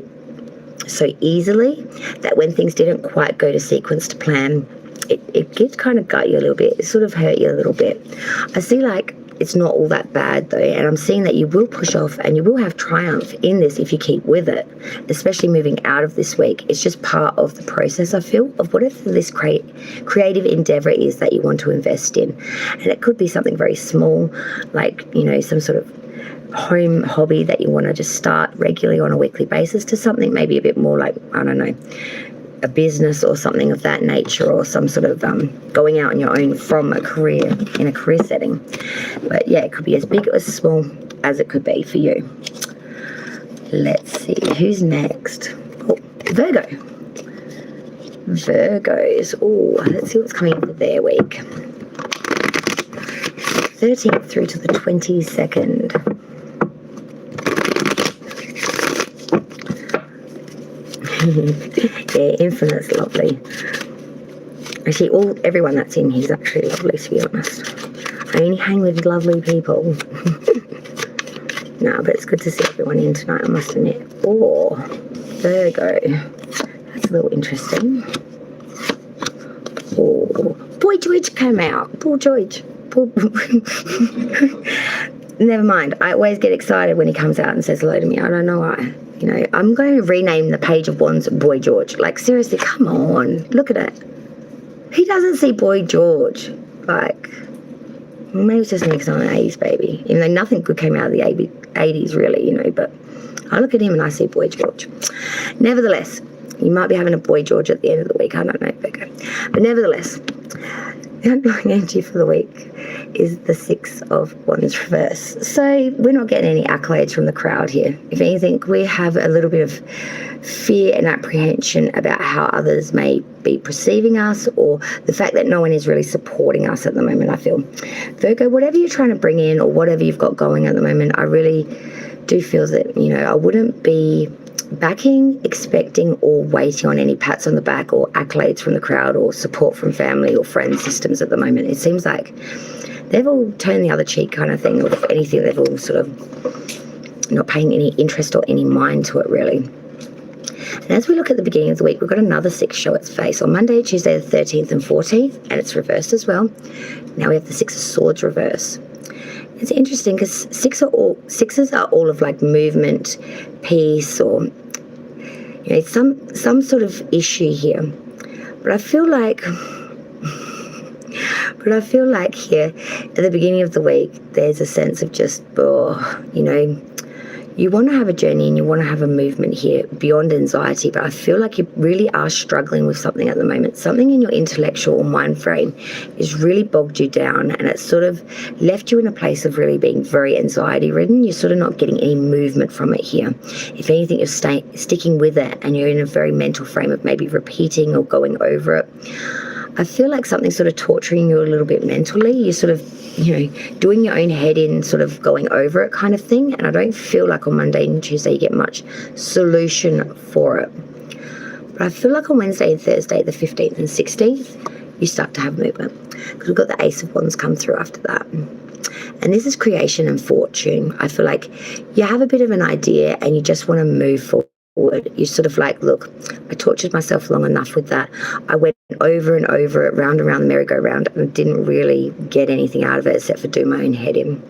easily, that when things didn't quite go to sequence to plan, it did kind of gut you a little bit. It sort of hurt you a little bit. I see like it's not all that bad though, and I'm seeing that you will push off and you will have triumph in this if you keep with it, especially moving out of this week. It's just part of the process, I feel, of whatever this creative endeavor is that you want to invest in. And it could be something very small, like, some sort of home hobby that you want to just start regularly on a weekly basis, to something maybe a bit more like, I don't know, a business or something of that nature, or some sort of going out on your own from a career, in a career setting. But yeah, it could be as big or as small as it could be for you. Let's see, who's next? Oh, Virgo. Virgos. Oh, let's see what's coming up for their week. 13th through to the 22nd. Yeah, Infinite's lovely. Actually, everyone that's in here is actually lovely, to be honest. I only hang with lovely people. No, but it's good to see everyone in tonight, I must admit. Oh, Virgo. That's a little interesting. Oh, Boy George came out. Poor George. Never mind. I always get excited when he comes out and says hello to me. I don't know why. I'm going to rename the Page of Wands Boy George. Like, seriously, come on. Look at it. He doesn't see Boy George. Like, maybe it's just because I'm an 80s baby. Even though nothing good came out of the 80s, really, but I look at him and I see Boy George. Nevertheless, you might be having a Boy George at the end of the week. I don't know, Becca. But nevertheless, The underlying energy for the week is the Six of Wands reverse. So we're not getting any accolades from the crowd here. If anything, we have a little bit of fear and apprehension about how others may be perceiving us, or the fact that no one is really supporting us at the moment, I feel. Virgo, whatever you're trying to bring in or whatever you've got going at the moment, I really do feel that, I wouldn't be backing, expecting, or waiting on any pats on the back or accolades from the crowd or support from family or friend systems at the moment. It seems like they've all turned the other cheek kind of thing, or if anything, they've all sort of not paying any interest or any mind to it, really. And as we look at the beginning of the week, we've got another six show its face on Monday, Tuesday the 13th and 14th, and it's reversed as well. Now we have the Six of Swords reverse. It's interesting because sixes are all of like movement, peace, or some sort of issue here. But I feel like here at the beginning of the week, there's a sense of just, you want to have a journey and you want to have a movement here beyond anxiety, but I feel like you really are struggling with something at the moment. Something in your intellectual or mind frame is really bogged you down, and it's sort of left you in a place of really being very anxiety ridden. You're sort of not getting any movement from it here. If anything, you're sticking with it, and you're in a very mental frame of maybe repeating or going over it. I feel like something's sort of torturing you a little bit mentally. You're sort of, doing your own head in, sort of going over it kind of thing. And I don't feel like on Monday and Tuesday you get much solution for it. But I feel like on Wednesday and Thursday, the 15th and 16th, you start to have movement. Because we've got the Ace of Wands come through after that. And this is creation and fortune. I feel like you have a bit of an idea and you just want to move forward. You're sort of like, look, I tortured myself long enough with that. I went over and over it, round and round the merry-go-round, and didn't really get anything out of it except for do my own head in.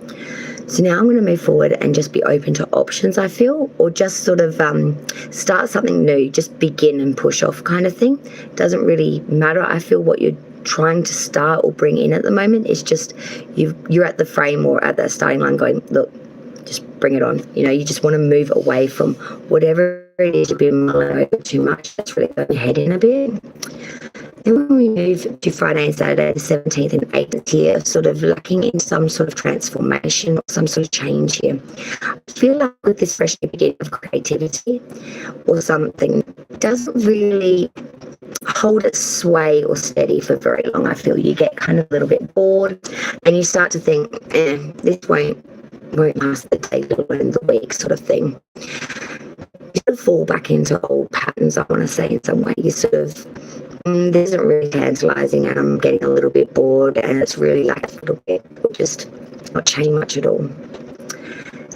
So now I'm going to move forward and just be open to options, I feel, or just sort of start something new, just begin and push off kind of thing. Doesn't really matter. I feel what you're trying to start or bring in at the moment is just you're at the frame or at that starting line going, look, just bring it on. You just want to move away from whatever it is you've been mulling over too much. That's really going head in a bit. Then when we move to Friday and Saturday, the 17th and 18th here, sort of lacking in some sort of transformation or some sort of change here. I feel like with this fresh beginning of creativity or something, doesn't really hold its sway or steady for very long. I feel you get kind of a little bit bored and you start to think, this won't last the day or in the week sort of thing. You sort of fall back into old patterns, I want to say, in some way. You sort of, this isn't really tantalising and I'm getting a little bit bored and it's really like a little bit, or just not changing much at all.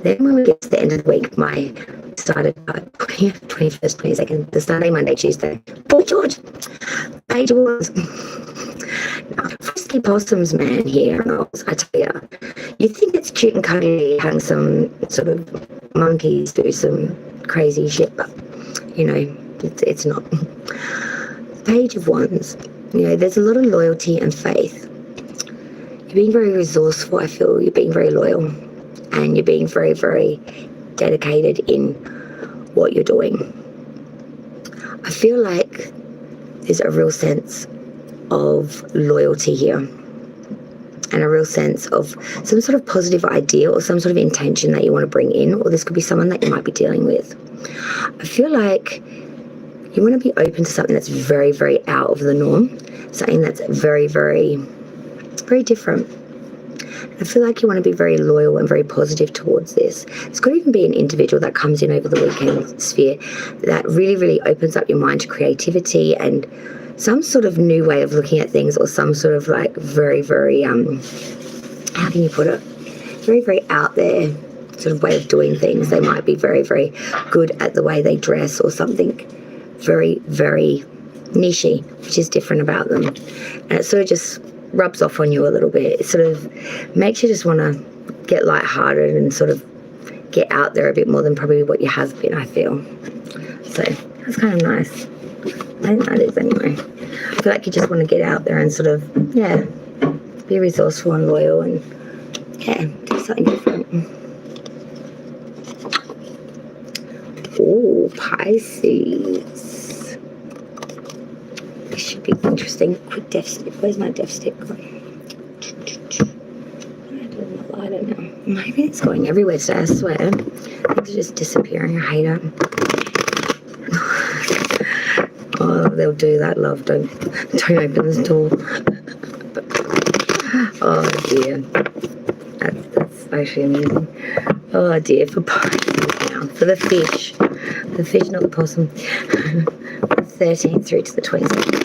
Then when we get to the end of the week, my started 21st, 22nd, the Sunday, Monday, Tuesday. Boy George, Page of Wands. Frisky possums, man, here. I tell you, you think it's cute and cuddly having some sort of monkeys do some crazy shit, but it's not. Page of Wands. There's a lot of loyalty and faith. You're being very resourceful. I feel you're being very loyal, and you're being very, very dedicated in what you're doing. I feel like there's a real sense of loyalty here and a real sense of some sort of positive idea or some sort of intention that you want to bring in, or this could be someone that you might be dealing with. I feel like you want to be open to something that's very, very out of the norm, something that's very, very, very different. I feel like you want to be very loyal and very positive towards this. It's got to even be an individual that comes in over the weekend sphere that really, really opens up your mind to creativity and some sort of new way of looking at things, or some sort of like very, very, how can you put it? Very, very out there sort of way of doing things. They might be very, very good at the way they dress or something very, very nichey, which is different about them. And it sort of just rubs off on you a little bit. It sort of makes you just want to get lighthearted and sort of get out there a bit more than probably what you have been, I feel. So that's kind of nice. I think that is anyway. I feel like you just want to get out there and sort of, be resourceful and loyal and, do something different. Oh, Pisces. This should be interesting. Quick death stick. Where's my death stick? I don't know. Maybe it's going everywhere today, I swear. Things are just disappearing. I hate it. Oh, they'll do that, love. Don't open this door. Oh dear. That's actually amazing. Oh dear, for Pisces now. For the fish. The fish, not the possum. 13th through to the 22nd.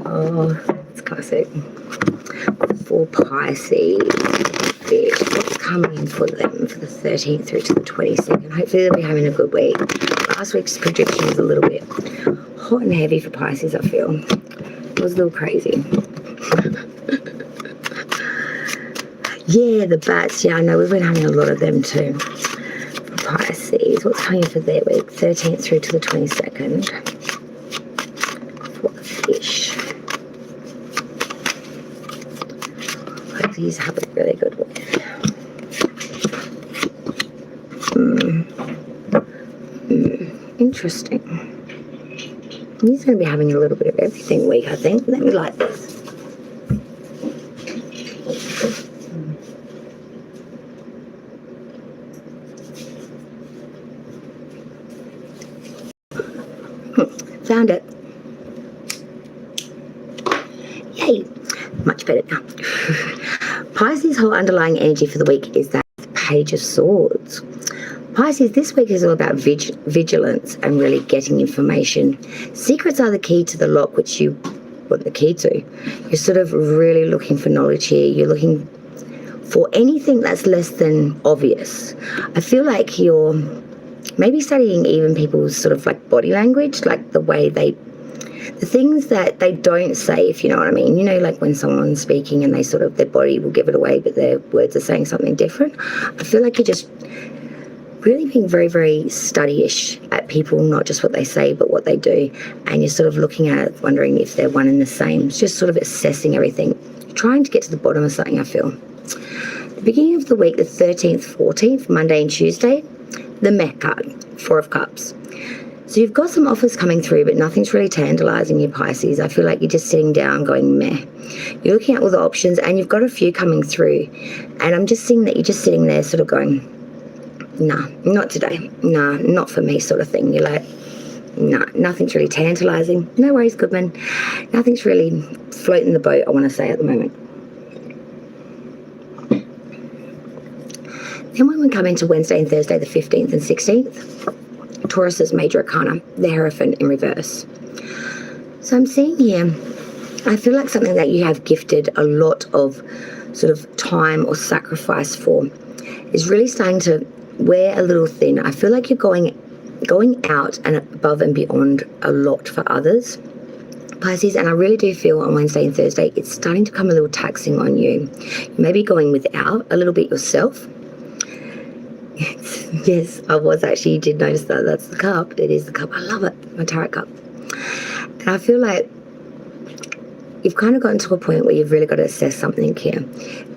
Oh, it's classic. For Pisces, fish. What's coming in for them for the 13th through to the 22nd? Hopefully they'll be having a good week. Last week's prediction was a little bit hot and heavy for Pisces, I feel. It was a little crazy. Yeah, the bats. Yeah, I know we've been having a lot of them too. For Pisces, what's coming in for their week? 13th through to the 22nd. For the fish. Hope these have a really good week. Interesting. He's going to be having a little bit of everything week, I think. Let me light this. Found it. Yay. Much better now. Pisces' whole underlying energy for the week is that Page of Swords. Pisces, this week is all about vigilance and really getting information. Secrets are the key to the lock, which you want the key to. You're sort of really looking for knowledge here. You're looking for anything that's less than obvious. I feel like you're maybe studying even people's sort of like body language, like the way the things that they don't say, if you know what I mean. You know, like when someone's speaking and they sort of, their body will give it away, but their words are saying something different. I feel like you're just really being very, very studyish at people, not just what they say, but what they do. And you're sort of looking at it, wondering if they're one and the same. It's just sort of assessing everything, trying to get to the bottom of something, I feel. The beginning of the week, the 13th, 14th, Monday and Tuesday, the Mech card, 4 of Cups. So you've got some offers coming through, but nothing's really tantalizing you, Pisces. I feel like you're just sitting down going meh. You're looking at all the options and you've got a few coming through. And I'm just seeing that you're just sitting there sort of going, nah, not today. Nah, not for me sort of thing. You're like, nah, nothing's really tantalizing. No worries, Goodman. Nothing's really floating the boat, I want to say, at the moment. Then when we come into Wednesday and Thursday, the 15th and 16th, Taurus's major arcana, the Hierophant in reverse. So I'm seeing here, I feel like something that you have gifted a lot of sort of time or sacrifice for is really starting to wear a little thin. I feel like you're going out and above and beyond a lot for others, Pisces, and I really do feel on Wednesday and Thursday it's starting to come a little taxing on you. You may be going without a little bit yourself. Yes, I was actually, you did notice that. That's the cup. It is the cup. I love it, my tarot cup. And I feel like you've kind of gotten to a point where you've really got to assess something here.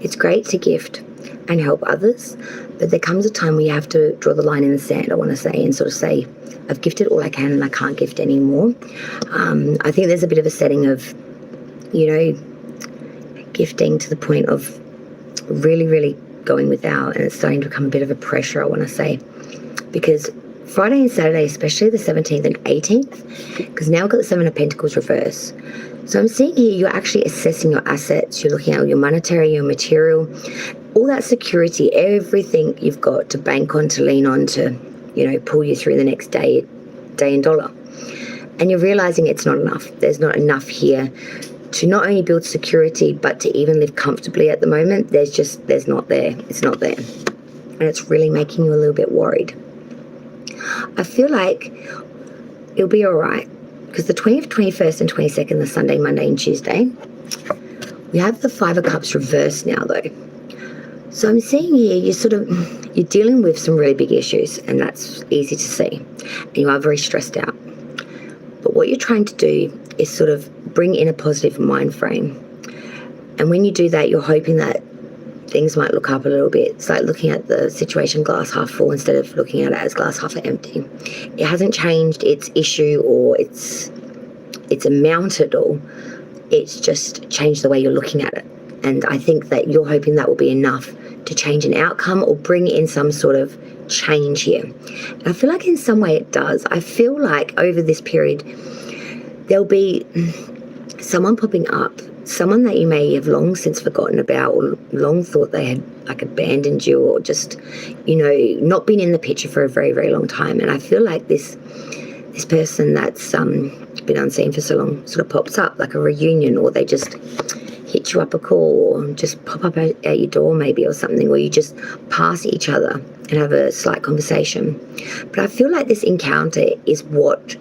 It's great to gift and help others, but there comes a time where you have to draw the line in the sand, I want to say, and sort of say, I've gifted all I can and I can't gift anymore. I think there's a bit of a setting of, you know, gifting to the point of really, really going without, and it's starting to become a bit of a pressure, I want to say, because Friday and Saturday, especially the 17th and 18th, because now we've got the 7 of Pentacles reverse. So I'm seeing here you're actually assessing your assets. You're looking at your monetary, your material, all that security, everything you've got to bank on, to lean on, to, you know, pull you through the next day and dollar. And you're realizing it's not enough. There's not enough here to not only build security, but to even live comfortably at the moment. It's not there. And it's really making you a little bit worried. I feel like it'll be all right, because the 20th, 21st and 22nd, the Sunday, Monday and Tuesday, we have the 5 of Cups reversed now though. So I'm seeing here you're dealing with some really big issues, and that's easy to see. And you are very stressed out. But what you're trying to do is sort of bring in a positive mind frame. And when you do that, you're hoping that things might look up a little bit. It's like looking at the situation glass half full instead of looking at it as glass half empty. It hasn't changed its issue or its it's amounted or it's just changed the way you're looking at it. And I think that you're hoping that will be enough to change an outcome or bring in some sort of change here. And I feel like in some way it does. I feel like over this period, there'll be someone popping up, someone that you may have long since forgotten about or long thought they had like abandoned you or just, you know, not been in the picture for a very, very long time. And I feel like this person that's been unseen for so long sort of pops up like a reunion, or they just hit you up a call or just pop up at your door maybe or something, or you just pass each other and have a slight conversation. But I feel like this encounter is what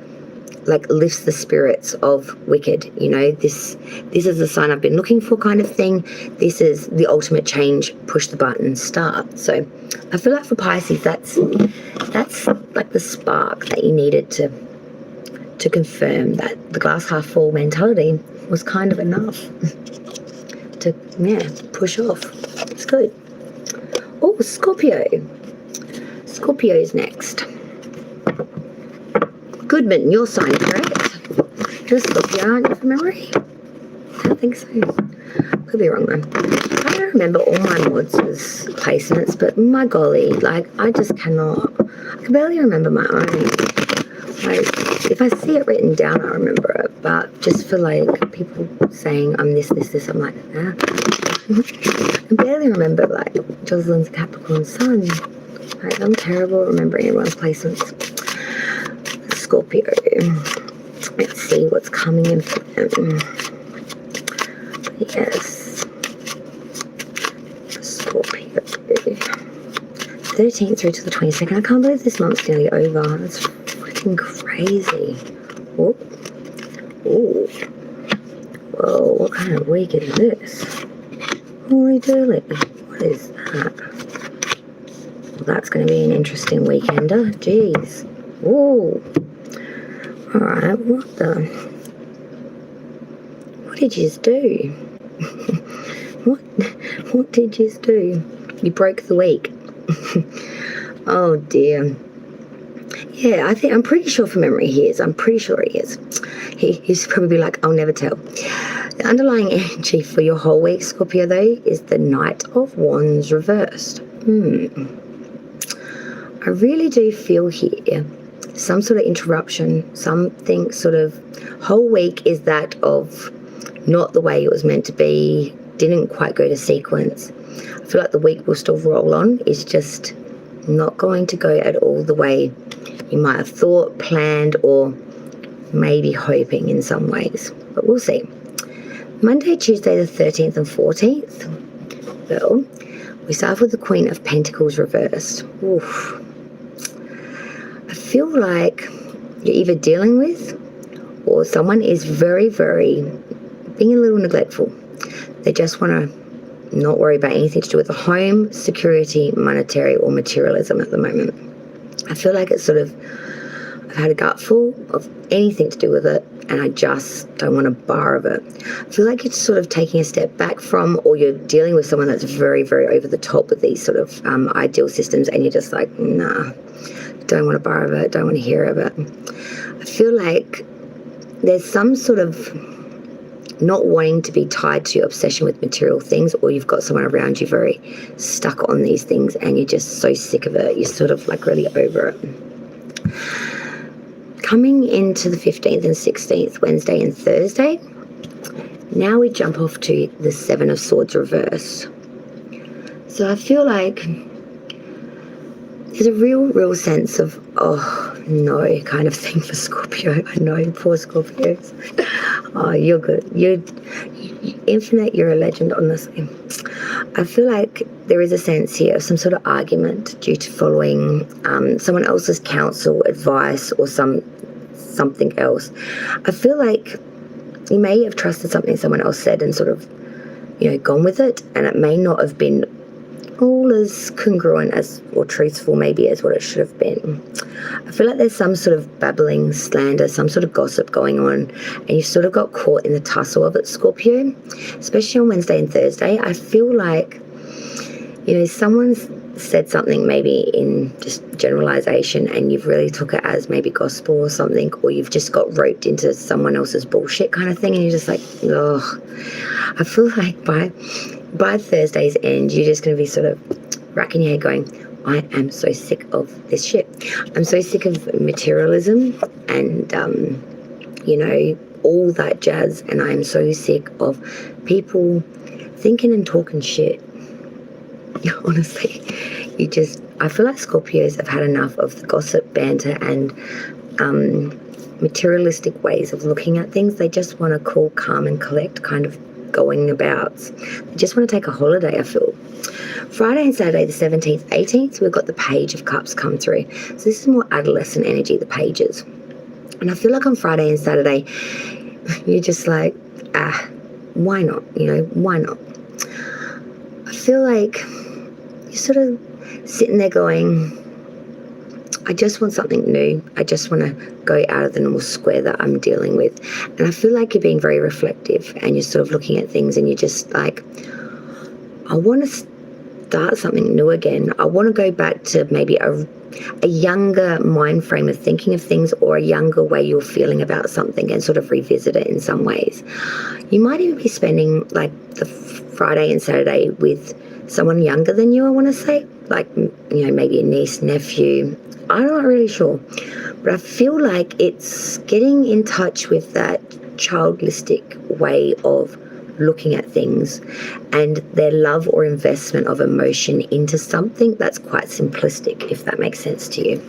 like lifts the spirits of Wicked. You know, this is the sign I've been looking for kind of thing. This is the ultimate change, push the button, start. So I feel like for Pisces, that's like the spark that you needed to confirm that the glass half full mentality was kind of enough to push off. It's good. Oh, Scorpio. Scorpio's next. Goodman, your sign, correct? You're a Scorpio, aren't you, from memory? I don't think so. Could be wrong though. I don't remember all my mods as placements, but my golly, like I just cannot. I can barely remember my own. Like, if I see it written down, I remember it. But just for like people saying I'm this, I'm like, ah. I can barely remember like Jocelyn's Capricorn sun. Like, I'm terrible at remembering everyone's placements. Scorpio. Let's see what's coming in for them. Yes. Scorpio. 13th through to the 22nd. I can't believe this month's nearly over. That's freaking crazy. Oh. Oh. Whoa, what kind of week is this? Holy dooly. What is that? Well, that's going to be an interesting weekender. Jeez. Whoa. Alright, what did you do? What did you do? You broke the week. Oh dear. Yeah, I'm pretty sure from memory he is. I'm pretty sure he is. He's probably like, I'll never tell. The underlying energy for your whole week, Scorpio, though, is the Knight of Wands reversed. I really do feel here some sort of interruption, something sort of whole week is that of not the way it was meant to be, didn't quite go to sequence. I feel like the week will still roll on. It's just not going to go at all the way you might have thought, planned, or maybe hoping in some ways. But we'll see. Monday, Tuesday, the 13th and 14th. Well, we start with the Queen of Pentacles reversed. Oof. I feel like you're either dealing with or someone is very, very being a little neglectful. They just want to not worry about anything to do with the home, security, monetary, or materialism at the moment. I feel like it's sort of, I've had a gutful of anything to do with it, and I just don't want a bar of it. I feel like you're sort of taking a step back from, or you're dealing with someone that's very, very over the top with these sort of ideal systems, and you're just like, nah, don't want a bar of it, don't want to hear of it. I feel like there's some sort of not wanting to be tied to your obsession with material things, or you've got someone around you very stuck on these things and you're just so sick of it, you're sort of like really over it. Coming into the 15th and 16th, Wednesday and Thursday, now we jump off to the Seven of Swords reverse. So I feel like there's a real sense of, oh no, kind of thing for Scorpio. I know, poor Scorpios. Oh, you're good. You're infinite, you're a legend, honestly. I feel like there is a sense here of some sort of argument due to following someone else's counsel, advice, or something else. I feel like you may have trusted something someone else said and sort of, gone with it, and it may not have been all as congruent as, or truthful maybe, as what it should have been. I feel like there's some sort of babbling, slander, some sort of gossip going on, and you sort of got caught in the tussle of it, Scorpio, especially on Wednesday and Thursday. I feel like, someone's said something maybe in just generalization and you've really took it as maybe gospel or something, or you've just got roped into someone else's bullshit kind of thing, and you're just like, oh, I feel like by Thursday's end, you're just going to be sort of racking your head going, I am so sick of this shit. I'm so sick of materialism and, all that jazz. And I am so sick of people thinking and talking shit. Honestly, I feel like Scorpios have had enough of the gossip, banter, and materialistic ways of looking at things. They just want to cool, calm, and collect kind of going about. They just want to take a holiday, I feel. Friday and Saturday, the 17th, 18th, we've got the Page of Cups come through. So this is more adolescent energy, the Pages. And I feel like on Friday and Saturday, you're just like, why not? Why not? I feel like you're sort of sitting there going, I just want something new. I just want to go out of the normal square that I'm dealing with. And I feel like you're being very reflective and you're sort of looking at things and you're just like, I want to start something new again. I want to go back to maybe a younger mind frame of thinking of things, or a younger way you're feeling about something, and sort of revisit it in some ways. You might even be spending like the Friday and Saturday with someone younger than you, I want to say, like, maybe a niece, nephew. I'm not really sure, but I feel like it's getting in touch with that childistic way of looking at things and their love or investment of emotion into something that's quite simplistic, if that makes sense to you.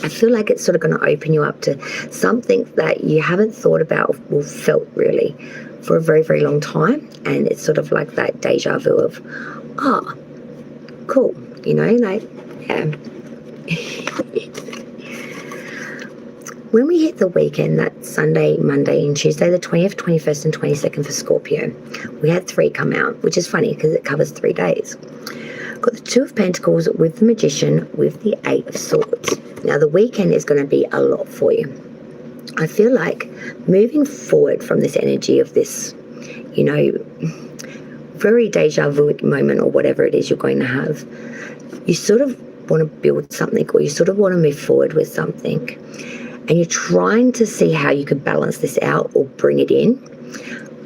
I feel like it's sort of going to open you up to something that you haven't thought about or felt really for a very, very long time. And it's sort of like that deja vu of, cool, yeah. When we hit the weekend, that's Sunday, Monday, and Tuesday, the 20th, 21st, and 22nd for Scorpio, we had 3 come out, which is funny because it covers 3 days. Got the 2 of Pentacles with the Magician with the 8 of Swords. Now, the weekend is going to be a lot for you. I feel like moving forward from this energy of this, very deja vu moment or whatever it is you're going to have, you sort of want to build something, or you sort of want to move forward with something. And you're trying to see how you could balance this out or bring it in,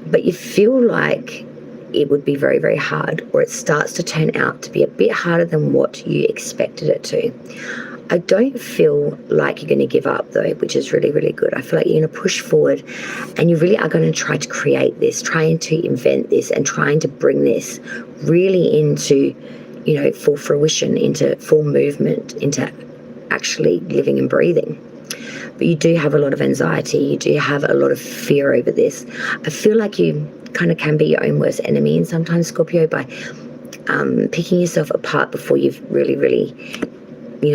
but you feel like it would be very, very hard, or it starts to turn out to be a bit harder than what you expected it to. I don't feel like you're going to give up though, which is really, really good. I feel like you're going to push forward and you really are going to try to create this, trying to invent this and trying to bring this really into, full fruition, into full movement, into actually living and breathing. But you do have a lot of anxiety. You do have a lot of fear over this. I feel like you kind of can be your own worst enemy and sometimes, Scorpio, by picking yourself apart before you've really, really,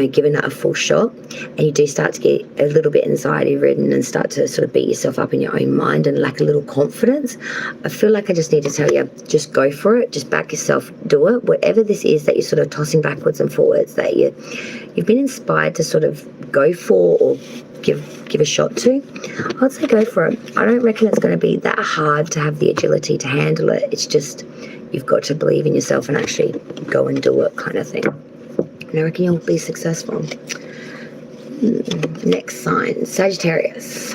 given that a full shot. And you do start to get a little bit anxiety ridden and start to sort of beat yourself up in your own mind and lack a little confidence. I feel like I just need to tell you, just go for it. Just back yourself, do it. Whatever this is that you're sort of tossing backwards and forwards, that you've been inspired to sort of go for or give a shot to, I'd say go for it. I don't reckon it's going to be that hard to have the agility to handle it. It's just you've got to believe in yourself and actually go and do it, kind of thing. And I reckon you'll be successful. Next sign, Sagittarius.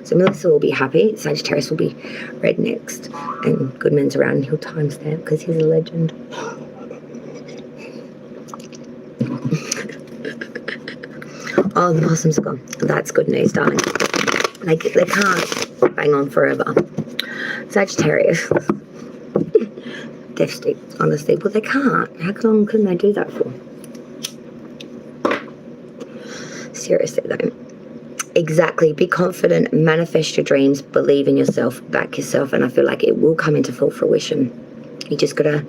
So Melissa will be happy. Sagittarius will be red next. And Goodman's around. He'll timestamp because he's a legend. Oh, the possums are gone. That's good news, darling. They can't bang on forever. Sagittarius. Devastating, honestly. Well, they can't. How long couldn't they do that for? Seriously, though. Exactly. Be confident. Manifest your dreams. Believe in yourself. Back yourself. And I feel like it will come into full fruition. You just got to...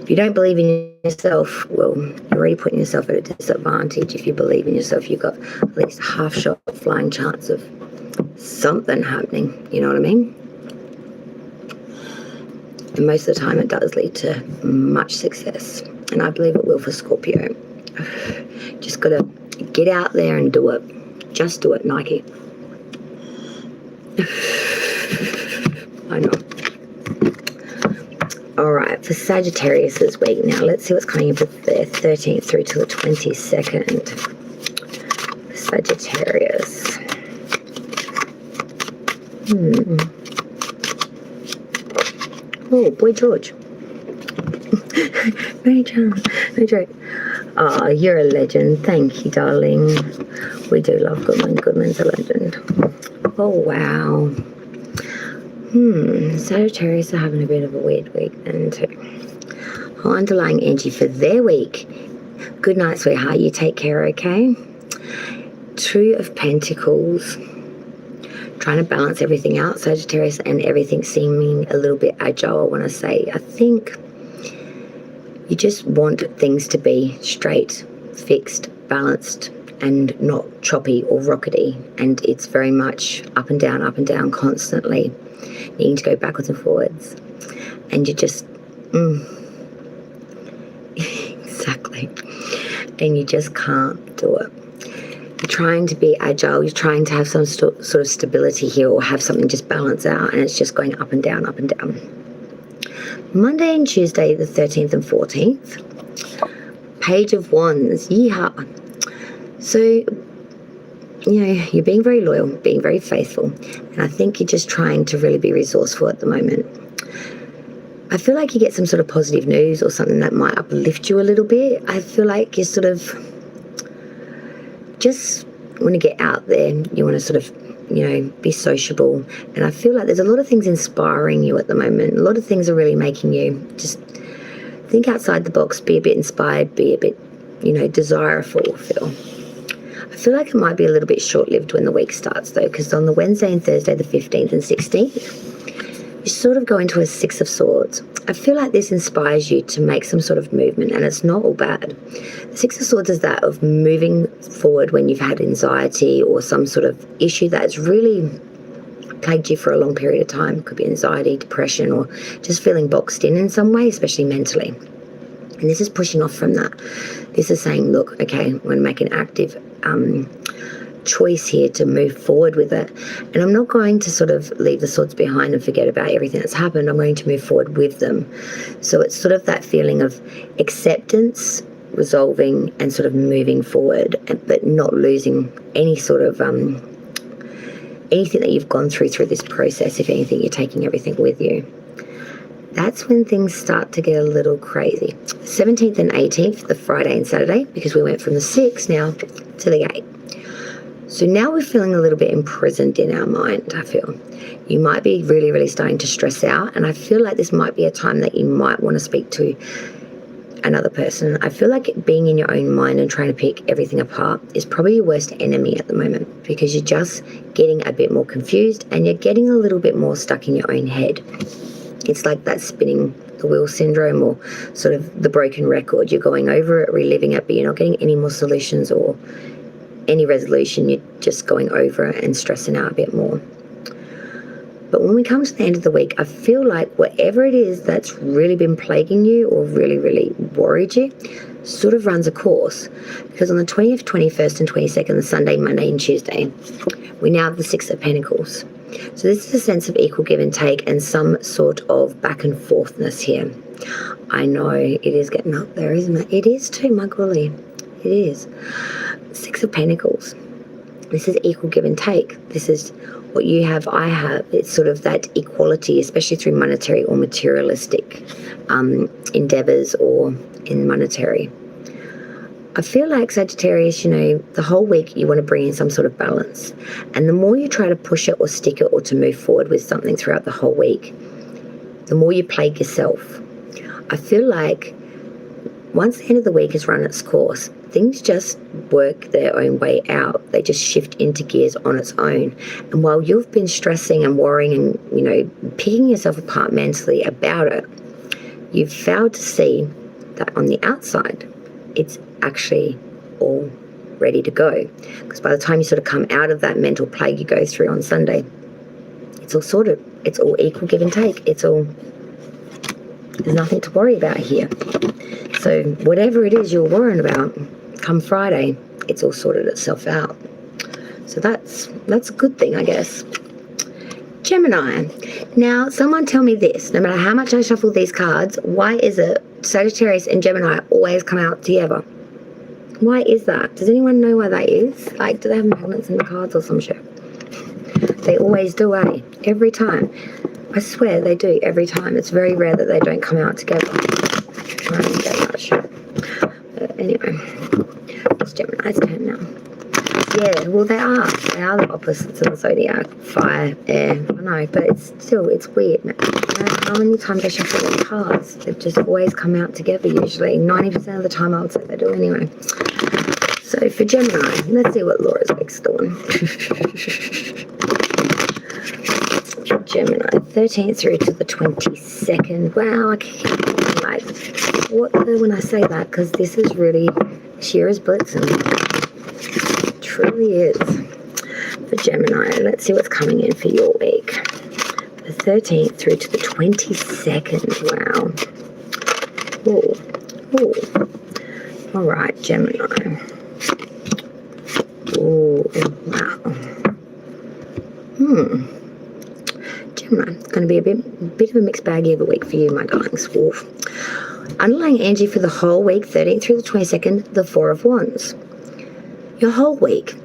If you don't believe in yourself, well, you're already putting yourself at a disadvantage. If you believe in yourself, you've got at least a half-shot flying chance of something happening. You know what I mean? And most of the time it does lead to much success. And I believe it will for Scorpio. Just got to get out there and do it. Just do it, Nike. I know. All right. For Sagittarius this week, now let's see what's coming in for the 13th through to the 22nd. Sagittarius. Oh, Boy George. No joke. Oh, you're a legend. Thank you, darling. We do love Goodman. Goodman's a legend. Oh, wow. Sagittarius are having a bit of a weird week then too. Underlying energy for their week. Good night, sweetheart. You take care, okay? Two of Pentacles. Trying to balance everything out, Sagittarius, and everything seeming a little bit agile, I want to say. I think you just want things to be straight, fixed, balanced, and not choppy or rockety. And it's very much up and down constantly, needing to go backwards and forwards. And you just, exactly. And you just can't do it. You're trying to be agile, you're trying to have some sort of stability here, or have something just balance out, and it's just going up and down. Monday and Tuesday, the 13th and 14th. Page of Wands, yeehaw. So, you're being very loyal, being very faithful, and I think you're just trying to really be resourceful at the moment. I feel like you get some sort of positive news or something that might uplift you a little bit. I feel like you're sort of just want to get out there. You want to sort of, be sociable. And I feel like there's a lot of things inspiring you at the moment. A lot of things are really making you just think outside the box, be a bit inspired, be a bit, desireful, I feel like it might be a little bit short-lived when the week starts, though, because on the Wednesday and Thursday, the 15th and 16th, you sort of go into a Six of Swords. I feel like this inspires you to make some sort of movement, and it's not all bad. The Six of Swords is that of moving forward when you've had anxiety or some sort of issue that's really plagued you for a long period of time. It could be anxiety, depression, or just feeling boxed in some way, especially mentally. And this is pushing off from that. This is saying, look, okay, I'm going to make an active choice here to move forward with it, and I'm not going to sort of leave the swords behind and forget about everything that's happened. I'm going to move forward with them. So it's sort of that feeling of acceptance, resolving, and sort of moving forward, but not losing any sort of anything that you've gone through this process. If anything, you're taking everything with you. That's when things start to get a little crazy. 17th and 18th, the Friday and Saturday, because we went from the 6th now to the 8th. So now we're feeling a little bit imprisoned in our mind, I feel. You might be really, really starting to stress out, and I feel like this might be a time that you might want to speak to another person. I feel like being in your own mind and trying to pick everything apart is probably your worst enemy at the moment, because you're just getting a bit more confused and you're getting a little bit more stuck in your own head. It's like that spinning the wheel syndrome, or sort of the broken record. You're going over it, reliving it, but you're not getting any more solutions or any resolution. You're just going over it and stressing out a bit more. But when we come to the end of the week, I feel like whatever it is that's really been plaguing you or really, really worried you sort of runs a course. Because on the 20th, 21st and 22nd, the Sunday, Monday and Tuesday, we now have the Six of Pentacles. So this is a sense of equal give and take and some sort of back and forthness here. I know it is getting up there, isn't it? It is too, my golly. It is. Six of Pentacles. This is equal give and take. This is what you have, I have. It's sort of that equality, especially through monetary or materialistic endeavors or in monetary. I feel like Sagittarius, the whole week you want to bring in some sort of balance. And the more you try to push it or stick it or to move forward with something throughout the whole week, the more you plague yourself. I feel like once the end of the week has run its course, things just work their own way out. They just shift into gears on its own. And while you've been stressing and worrying and, picking yourself apart mentally about it, you've failed to see that on the outside, it's actually all ready to go. Because by the time you sort of come out of that mental plague you go through on Sunday, it's all sorted. It's all equal give and take. There's nothing to worry about here. So whatever it is you're worrying about, come Friday, it's all sorted itself out. So that's a good thing, I guess. Gemini. Now, someone tell me this. No matter how much I shuffle these cards, why is it Sagittarius and Gemini always come out together? Why is that? Does anyone know why that is? Like, do they have magnets in the cards or some shit? They always do, eh? Every time. I swear they do every time. It's very rare that they don't come out together. I don't get that shit. But anyway, it's Gemini's turn now. Yeah, well, they are. They are the opposites of the zodiac. Fire, air. I know, but it's weird. No matter how many times I shuffle the cards, they just always come out together usually. 90% of the time I would say they do anyway. So for Gemini, let's see what Laura's week's doing. Gemini, 13th through to the 22nd. Wow, I can't, like, what when I say that, because this is really, sheer is blitzing. It truly is. For Gemini, let's see what's coming in for your week. The 13th through to the 22nd. Wow. Ooh. All right, Gemini. Ooh, wow. Gemini, it's going to be a bit of a mixed baggy of a week for you, my darlings. Wolf. Underlying energy for the whole week, 13th through the 22nd, the Four of Wands. Your whole week,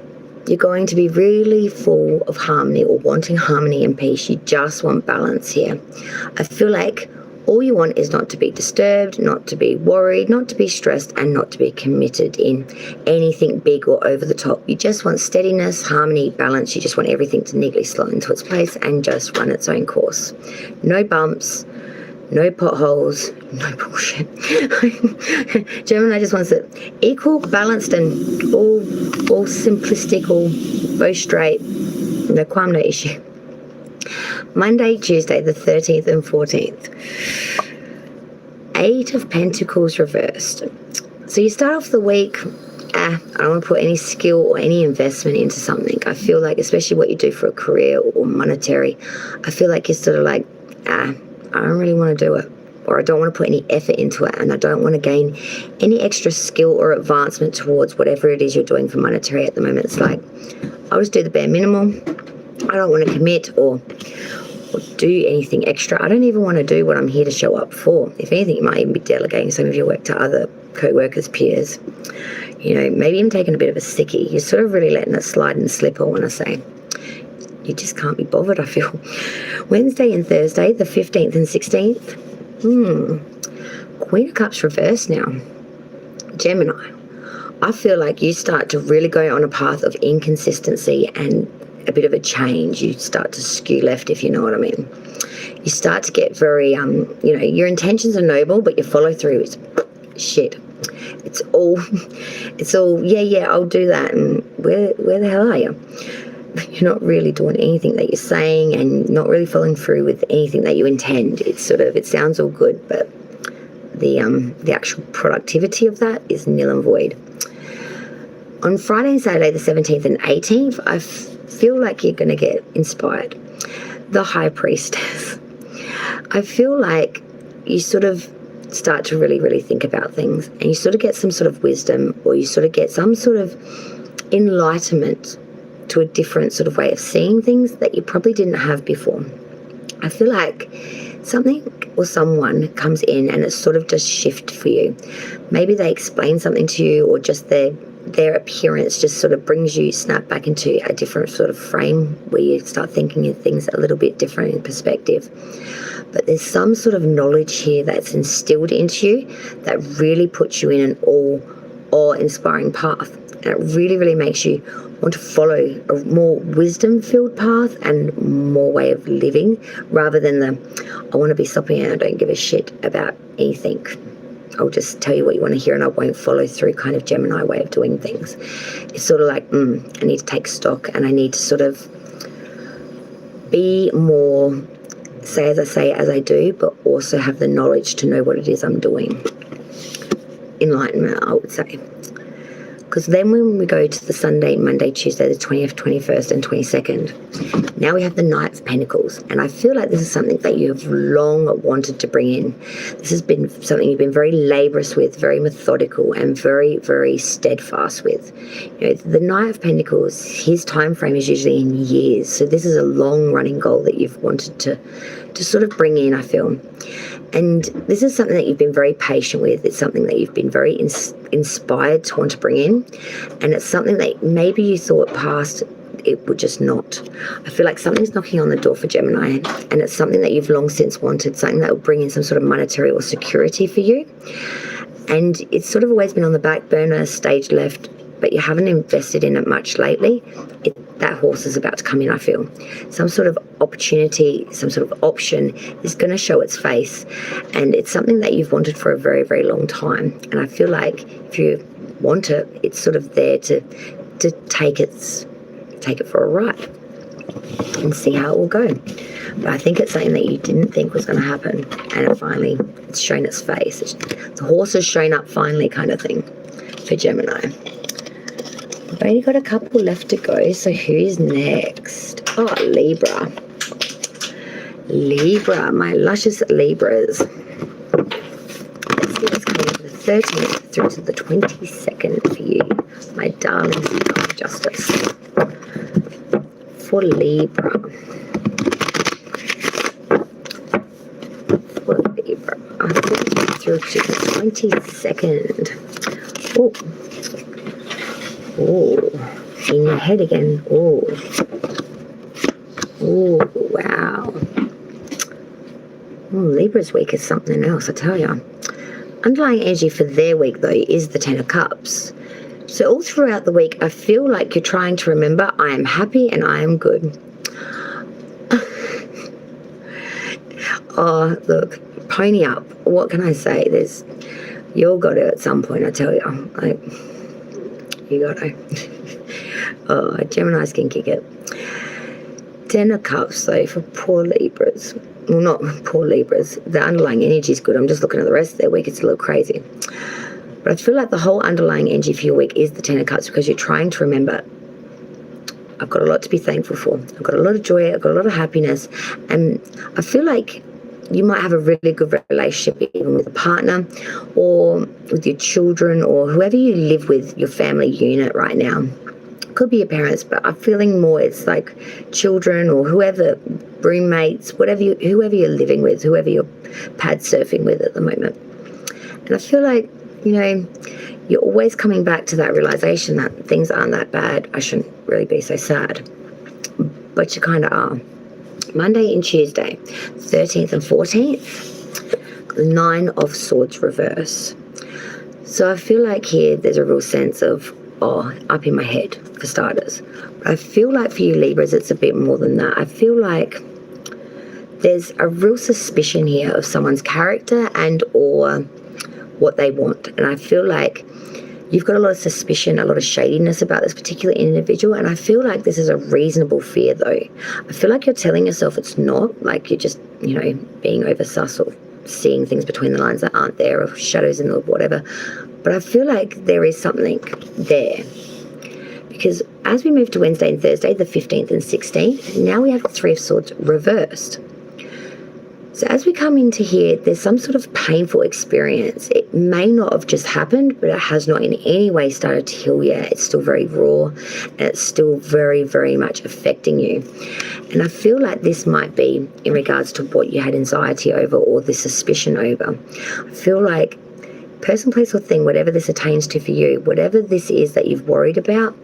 you're going to be really full of harmony or wanting harmony and peace. You just want balance here. I feel like all you want is not to be disturbed, not to be worried, not to be stressed, and not to be committed in anything big or over the top. You just want steadiness, harmony, balance. You just want everything to neatly slot into its place and just run its own course. No bumps, no potholes, no bullshit. Gemini just wants it equal, balanced, and all simplistic, all bow straight. No qualm, no issue. Monday, Tuesday, the 13th and 14th. 8 of Pentacles reversed. So you start off the week, I don't want to put any skill or any investment into something. I feel like, especially what you do for a career or monetary, I feel like you're sort of like, I don't really want to do it. Or I don't want to put any effort into it, and I don't want to gain any extra skill or advancement towards whatever it is you're doing for monetary at the moment. It's like, I'll just do the bare minimum. I don't want to commit or do anything extra. I don't even want to do what I'm here to show up for. If anything, you might even be delegating some of your work to other co-workers, peers. You know, maybe even taking a bit of a sickie. You're sort of really letting it slide and slip, I want to say. You just can't be bothered, I feel. Wednesday and Thursday, the 15th and 16th. Queen of Cups reversed now. Gemini, I feel like you start to really go on a path of inconsistency and a bit of a change. You start to skew left, if you know what I mean. You start to get very, your intentions are noble, but your follow through is shit. It's all, yeah, I'll do that. And where the hell are you? You're not really doing anything that you're saying and not really following through with anything that you intend. It's sort of, it sounds all good, but the actual productivity of that is nil and void. On Friday and Saturday, the 17th and 18th, I feel like you're going to get inspired. The High Priestess. I feel like you sort of start to really, really think about things, and you sort of get some sort of wisdom, or you sort of get some sort of enlightenment to a different sort of way of seeing things that you probably didn't have before. I feel like something or someone comes in and it sort of just shifts for you. Maybe they explain something to you, or just their appearance just sort of brings you snap back into a different sort of frame where you start thinking of things a little bit different in perspective. But there's some sort of knowledge here that's instilled into you that really puts you in an awe-inspiring path. And it really, really makes you want to follow a more wisdom-filled path and more way of living, rather than I want to be stopping and I don't give a shit about anything. I'll just tell you what you want to hear and I won't follow through kind of Gemini way of doing things. It's sort of like, I need to take stock, and I need to sort of be more, say as I say, as I do, but also have the knowledge to know what it is I'm doing. Enlightenment, I would say. Because then when we go to the Sunday, Monday, Tuesday, the 20th, 21st and 22nd, now we have the Knight of Pentacles. And I feel like this is something that you have long wanted to bring in. This has been something you've been very laborious with, very methodical and very, very steadfast with. You know, the Knight of Pentacles, his time frame is usually in years. So this is a long running goal that you've wanted to sort of bring in, I feel. And this is something that you've been very patient with. It's something that you've been very inspired to want to bring in. And it's something that maybe you thought past, it would just not. I feel like something's knocking on the door for Gemini, and it's something that you've long since wanted, something that will bring in some sort of monetary or security for you. And it's sort of always been on the back burner, stage left, but you haven't invested in it much lately. That horse is about to come in, I feel. Some sort of opportunity, some sort of option is going to show its face. And it's something that you've wanted for a very, very long time. And I feel like if you want it, it's sort of there to take it for a ride and see how it will go. But I think it's something that you didn't think was going to happen. And it's shown its face. The horse has shown up finally, kind of thing, for Gemini. We've only got a couple left to go, so who's next? Oh, Libra. Libra, my luscious Libras. Let's see what's coming from the 13th through to the 22nd for you, my darlings of justice. For Libra. For Libra. Through to the 22nd. Oh. Oh, in your head again. Oh, wow. Oh, Libra's week is something else, I tell you. Underlying energy for their week, though, is the Ten of Cups. So all throughout the week, I feel like you're trying to remember, I am happy and I am good. Oh, look, pony up. What can I say? You all got it at some point, I tell you. You got it. Oh, Geminis can kick it. Ten of Cups, though, for poor Libras. Well, not poor Libras. The underlying energy is good. I'm just looking at the rest of their week. It's a little crazy. But I feel like the whole underlying energy for your week is the Ten of Cups because you're trying to remember, I've got a lot to be thankful for. I've got a lot of joy. I've got a lot of happiness. And I feel like you might have a really good relationship even with a partner or with your children or whoever you live with, your family unit right now. Could be your parents, but I'm feeling more it's like children or whoever, roommates, whoever you're living with, whoever you're pad surfing with at the moment. And I feel like, you're always coming back to that realization that things aren't that bad. I shouldn't really be so sad. But you kind of are. Monday and Tuesday, 13th and 14th, the 9 of Swords reverse. So I feel like here there's a real sense of, up in my head, for starters. But I feel like for you Libras, it's a bit more than that. I feel like there's a real suspicion here of someone's character and or what they want. And I feel like you've got a lot of suspicion, a lot of shadiness about this particular individual. And I feel like this is a reasonable fear, though. I feel like you're telling yourself it's not, like you're just, being over sus or seeing things between the lines that aren't there or shadows in the whatever. But I feel like there is something there. Because as we move to Wednesday and Thursday, the 15th and 16th, now we have the Three of Swords reversed. So as we come into here, there's some sort of painful experience. It may not have just happened, but it has not in any way started to heal yet. It's still very raw, and it's still very, very much affecting you. And I feel like this might be in regards to what you had anxiety over or the suspicion over. I feel like person, place, or thing, whatever this attains to for you, whatever this is that you've worried about,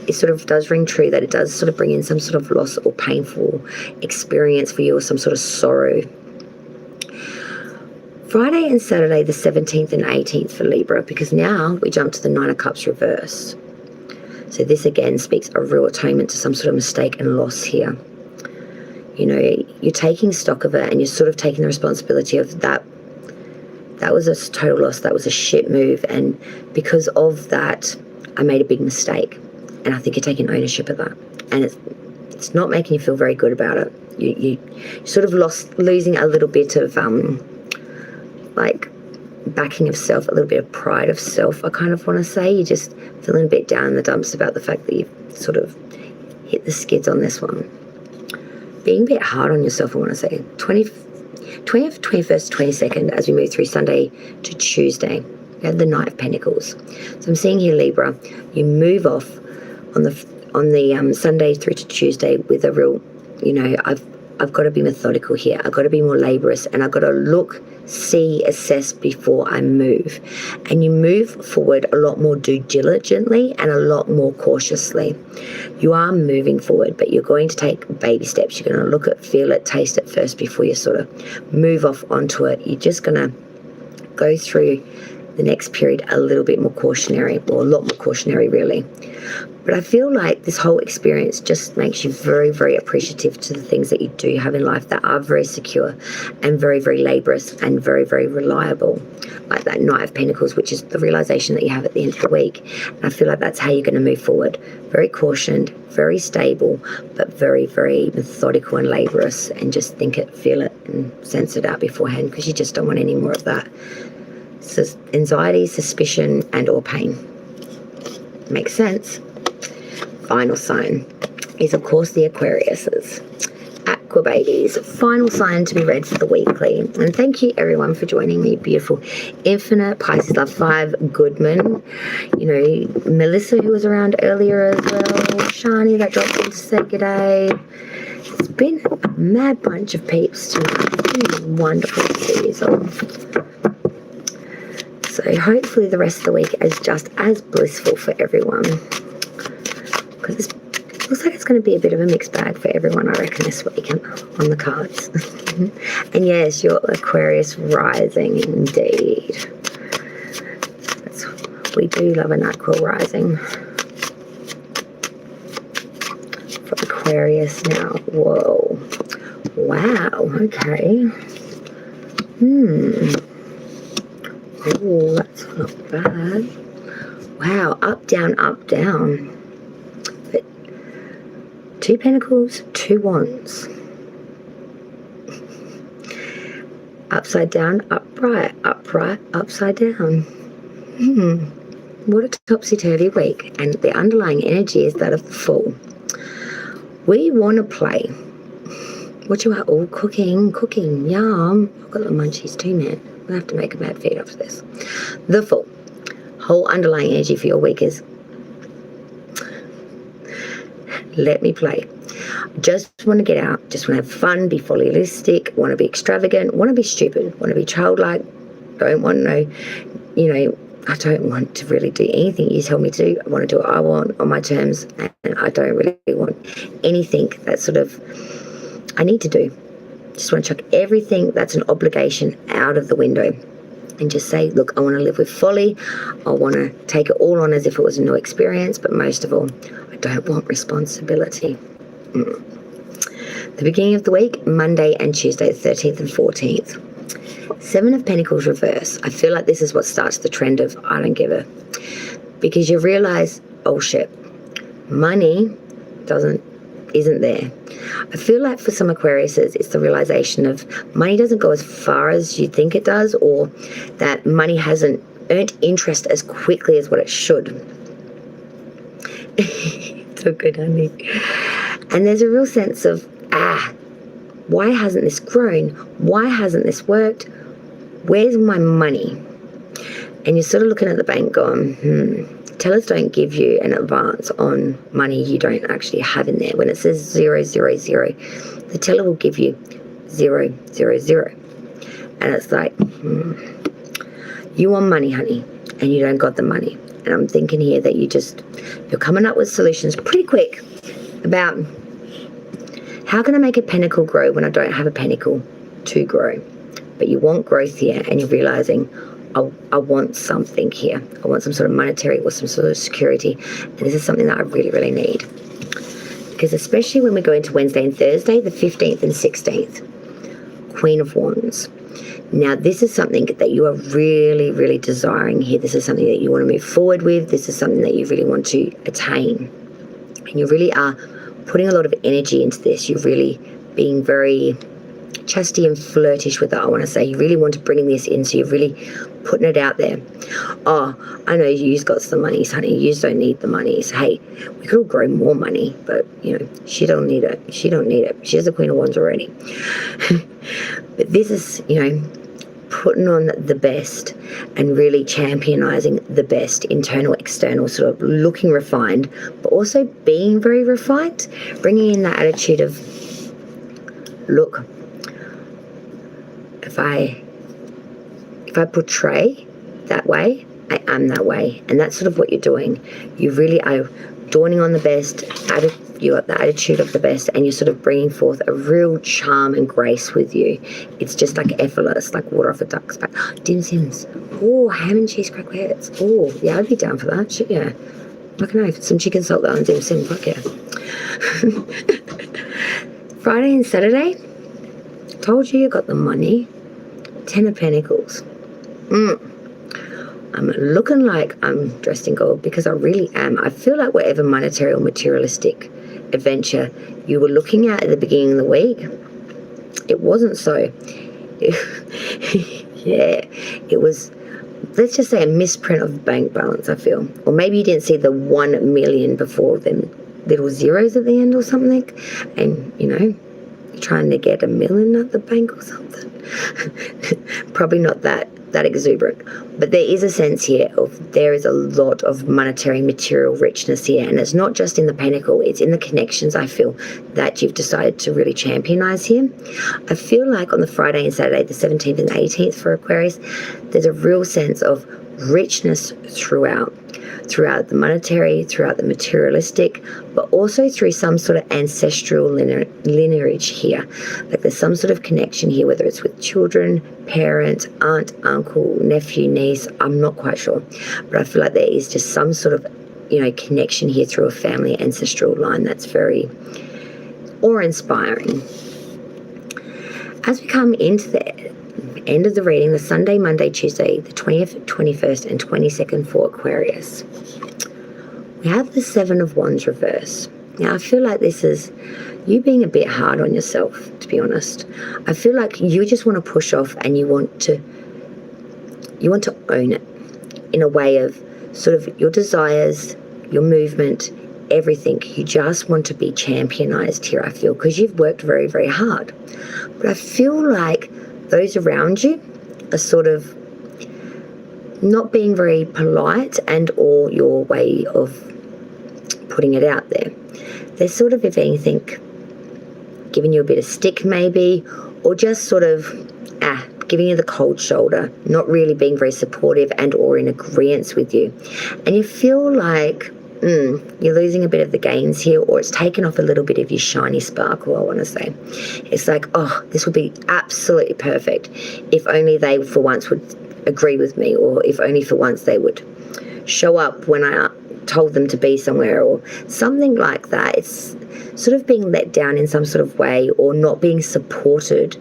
it sort of does ring true that it does sort of bring in some sort of loss or painful experience for you or some sort of sorrow. Friday and Saturday, the 17th and 18th for Libra, because now we jump to the 9 of Cups reverse. So this again speaks a real atonement to some sort of mistake and loss here. You're taking stock of it and you're sort of taking the responsibility of that. That was a total loss. That was a shit move. And because of that, I made a big mistake. And I think you're taking ownership of that. And it's not making you feel very good about it. You sort of losing a little bit of, backing of self, a little bit of pride of self, I kind of want to say. You're just feeling a bit down in the dumps about the fact that you've sort of hit the skids on this one. Being a bit hard on yourself, I want to say. 20th, 21st, 22nd, as we move through Sunday to Tuesday. We have the Knight of Pentacles. So I'm seeing here, Libra, you move off on the Sunday through to Tuesday with a real, I've got to be methodical here. I've got to be more laborious, and I've got to look, see, assess before I move. And you move forward a lot more diligently and a lot more cautiously. You are moving forward, but you're going to take baby steps. You're going to look at, feel it, taste it first before you sort of move off onto it. You're just going to go through the next period a little bit more cautionary, or a lot more cautionary, really. But I feel like this whole experience just makes you very, very appreciative to the things that you do have in life that are very secure and very, very laborious and very, very reliable. Like that Knight of Pentacles, which is the realization that you have at the end of the week. And I feel like that's how you're going to move forward. Very cautioned, very stable, but very, very methodical and laborious. And just think it, feel it, and sense it out beforehand, because you just don't want any more of that. So anxiety, suspicion, and or pain. Makes sense. Final sign is, of course, the Aquariuses. Aqua babies. Final sign to be read for the weekly. And thank you, everyone, for joining me. Beautiful. Infinite, Pisces Love 5, Goodman. Melissa, who was around earlier as well. Shani, that dropped in to say good day. It's been a mad bunch of peeps tonight. It's been wonderful to see you all. So hopefully the rest of the week is just as blissful for everyone. Because it looks like it's going to be a bit of a mixed bag for everyone, I reckon, this week on the cards. And yes, your Aquarius rising indeed. We do love an Aqua rising. For Aquarius now. Whoa. Wow. Okay. Oh, that's not bad. Wow. Up, down, up, down. But 2 Pentacles, 2 Wands. Upside down, upright, upside down. What a topsy-turvy week. And the underlying energy is that of the Fool. We want to play. What you are all cooking, yum. I've got the munchies too, man. We'll have to make a mad feed after this. The Fool. Whole underlying energy for your week is, let me play. Just want to get out, just want to have fun, be follylistic, want to be extravagant, want to be stupid, want to be childlike, don't want to I don't want to really do anything you tell me to do. I want to do what I want on my terms, and I don't really want anything that sort of I need to do. Just want to chuck everything that's an obligation out of the window and just say, look, I want to live with folly. I want to take it all on as if it was a new experience, but most of all, I don't want responsibility. The beginning of the week, Monday and Tuesday, the 13th and 14th. 7 of Pentacles reverse. I feel like this is what starts the trend of I don't give a, because you realize, oh shit, money isn't there. I feel like for some Aquariuses, it's the realization of money doesn't go as far as you think it does, or that money hasn't earned interest as quickly as what it should. So good, honey. And there's a real sense of, why hasn't this grown? Why hasn't this worked? Where's my money? And you're sort of looking at the bank going, tellers don't give you an advance on money you don't actually have in there. When it says 0, 0, 0, the teller will give you 0, 0, 0. And it's like, you want money, honey, and you don't got the money. And I'm thinking here that you're coming up with solutions pretty quick about, how can I make a pentacle grow when I don't have a pentacle to grow? But you want growth here, and you're realizing, I want something here. I want some sort of monetary or some sort of security. And this is something that I really, really need. Because especially when we go into Wednesday and Thursday, the 15th and 16th, Queen of Wands. Now, this is something that you are really, really desiring here. This is something that you want to move forward with. This is something that you really want to attain. And you really are putting a lot of energy into this. You're really being very chesty and flirtish with it, I want to say. You really want to bring this in, so you're really putting it out there. Oh, I know you've got some monies, honey. You don't need the monies. Hey, we could all grow more money, but, you know, she don't need it. She don't need it. She's the Queen of Wands already. But this is, you know, putting on the best and really championizing the best, internal, external, sort of looking refined, but also being very refined, bringing in that attitude of, look, if I portray that way, I am that way. And that's sort of what you're doing. You really are dawning on the best, you got the attitude of the best, and you're sort of bringing forth a real charm and grace with you. It's just like effortless, like water off a duck's back. Dim Sims. Oh, ham and cheese croquettes. Oh, yeah, I'd be down for that. Shit, yeah. I can have some chicken salt though and dim sim. Fuck yeah. Friday and Saturday. Told you got the money. 10 of Pentacles. I'm looking like I'm dressed in gold because I really am. I feel like whatever monetary or materialistic adventure you were looking at the beginning of the week, it wasn't so. Yeah, it was, let's just say, a misprint of bank balance, I feel. Or maybe you didn't see the 1 million before them little zeros at the end or something, and, you know, you're trying to get $1 million at the bank or something. Probably not that exuberant, but there is a sense here of there is a lot of monetary material richness here, and it's not just in the pentacle, it's in the connections, I feel, that you've decided to really championize here. I feel like on the Friday and Saturday, the 17th and 18th for Aquarius, there's a real sense of richness throughout the monetary, throughout the materialistic, but also through some sort of ancestral lineage here. Like there's some sort of connection here, whether it's with children, parent, aunt, uncle, nephew, niece, I'm not quite sure. But I feel like there is just some sort of, you know, connection here through a family ancestral line that's very awe-inspiring. As we come into the end of the reading, the Sunday, Monday, Tuesday, the 20th, 21st, and 22nd for Aquarius, we have the 7 of Wands reverse. Now, I feel like this is you being a bit hard on yourself, to be honest. I feel like you just want to push off and you want to own it in a way of sort of your desires, your movement, everything. You just want to be championized here, I feel, because you've worked very, very hard. But I feel like those around you are sort of not being very polite, and or your way of putting it out there. They're sort of, if anything, giving you a bit of stick maybe, or just sort of giving you the cold shoulder, not really being very supportive and or in agreement with you. And you feel like you're losing a bit of the gains here, or it's taken off a little bit of your shiny sparkle, I want to say. It's like, oh, this would be absolutely perfect if only they for once would agree with me, or if only for once they would show up when I told them to be somewhere, or something like that. It's sort of being let down in some sort of way, or not being supported,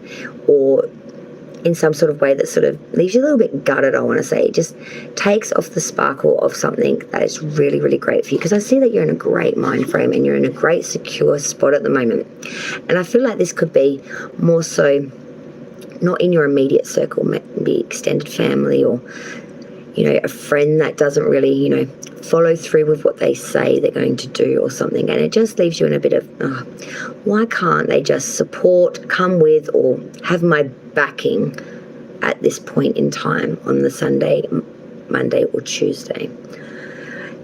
or in some sort of way that sort of leaves you a little bit gutted, I want to say. It just takes off the sparkle of something that is really, really great for you, because I see that you're in a great mind frame and you're in a great secure spot at the moment. And I feel like this could be more so not in your immediate circle, maybe extended family, or, you know, a friend that doesn't really, you know, follow through with what they say they're going to do or something. And it just leaves you in a bit of, why can't they just support, come with, or have my backing at this point in time on the Sunday, Monday, or Tuesday?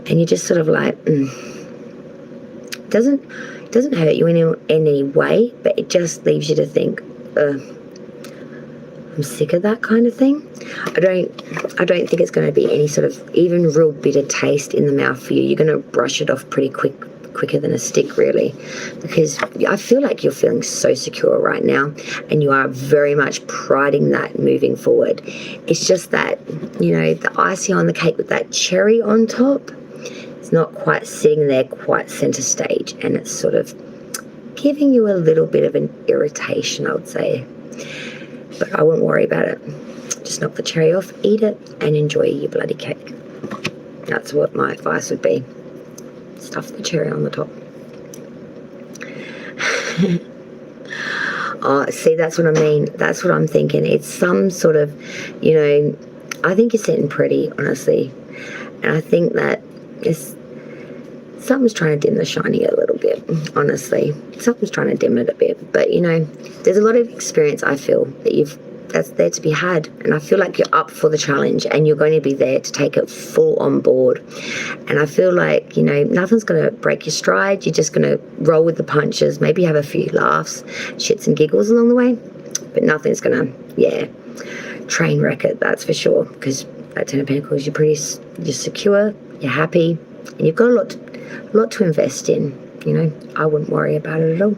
And you're just sort of like, doesn't hurt you in any way, but it just leaves you to think, I'm sick of that kind of thing. I don't think it's going to be any sort of even real bitter taste in the mouth for you. You're going to brush it off pretty quicker than a stick, really, because I feel like you're feeling so secure right now, and you are very much priding that moving forward. It's just that, you know, the icing on the cake with that cherry on top, it's not quite sitting there quite center stage, and it's sort of giving you a little bit of an irritation, I would say. But I wouldn't worry about it. Just knock the cherry off, eat it, and enjoy your bloody cake. That's what my advice would be. Stuff the cherry on the top. See, that's what I mean. That's what I'm thinking. It's some sort of, you know, I think you're sitting pretty, honestly. And I think that it's, something's trying to dim the shiny a little bit, honestly. Something's trying to dim it a bit. But, you know, there's a lot of experience, I feel, that's there to be had. And I feel like you're up for the challenge and you're going to be there to take it full on board. And I feel like, you know, nothing's going to break your stride. You're just going to roll with the punches, maybe have a few laughs, shits and giggles along the way. But nothing's going to, train wreck it, that's for sure. Because at Ten of Pentacles, you're secure, you're happy, and you've got a lot to invest in. You know, I wouldn't worry about it at all.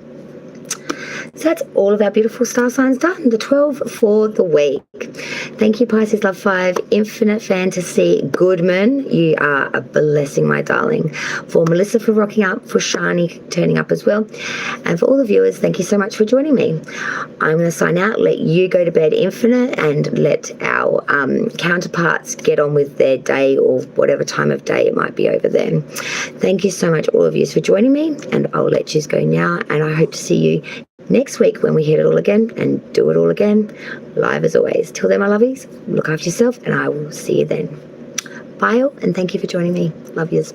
So that's all of our beautiful star signs done. The 12 for the week. Thank you, Pisces Love 5, Infinite Fantasy Goodman. You are a blessing, my darling. For Melissa for rocking up, for Shani turning up as well. And for all the viewers, thank you so much for joining me. I'm going to sign out, let you go to bed, Infinite, and let our counterparts get on with their day or whatever time of day it might be over there. Thank you so much, all of you, for joining me. And I'll let you go now. And I hope to see you next week when we hit it all again and do it all again, live as always. Till then, my lovies, look after yourself and I will see you then. Bye all, and thank you for joining me. Love yous.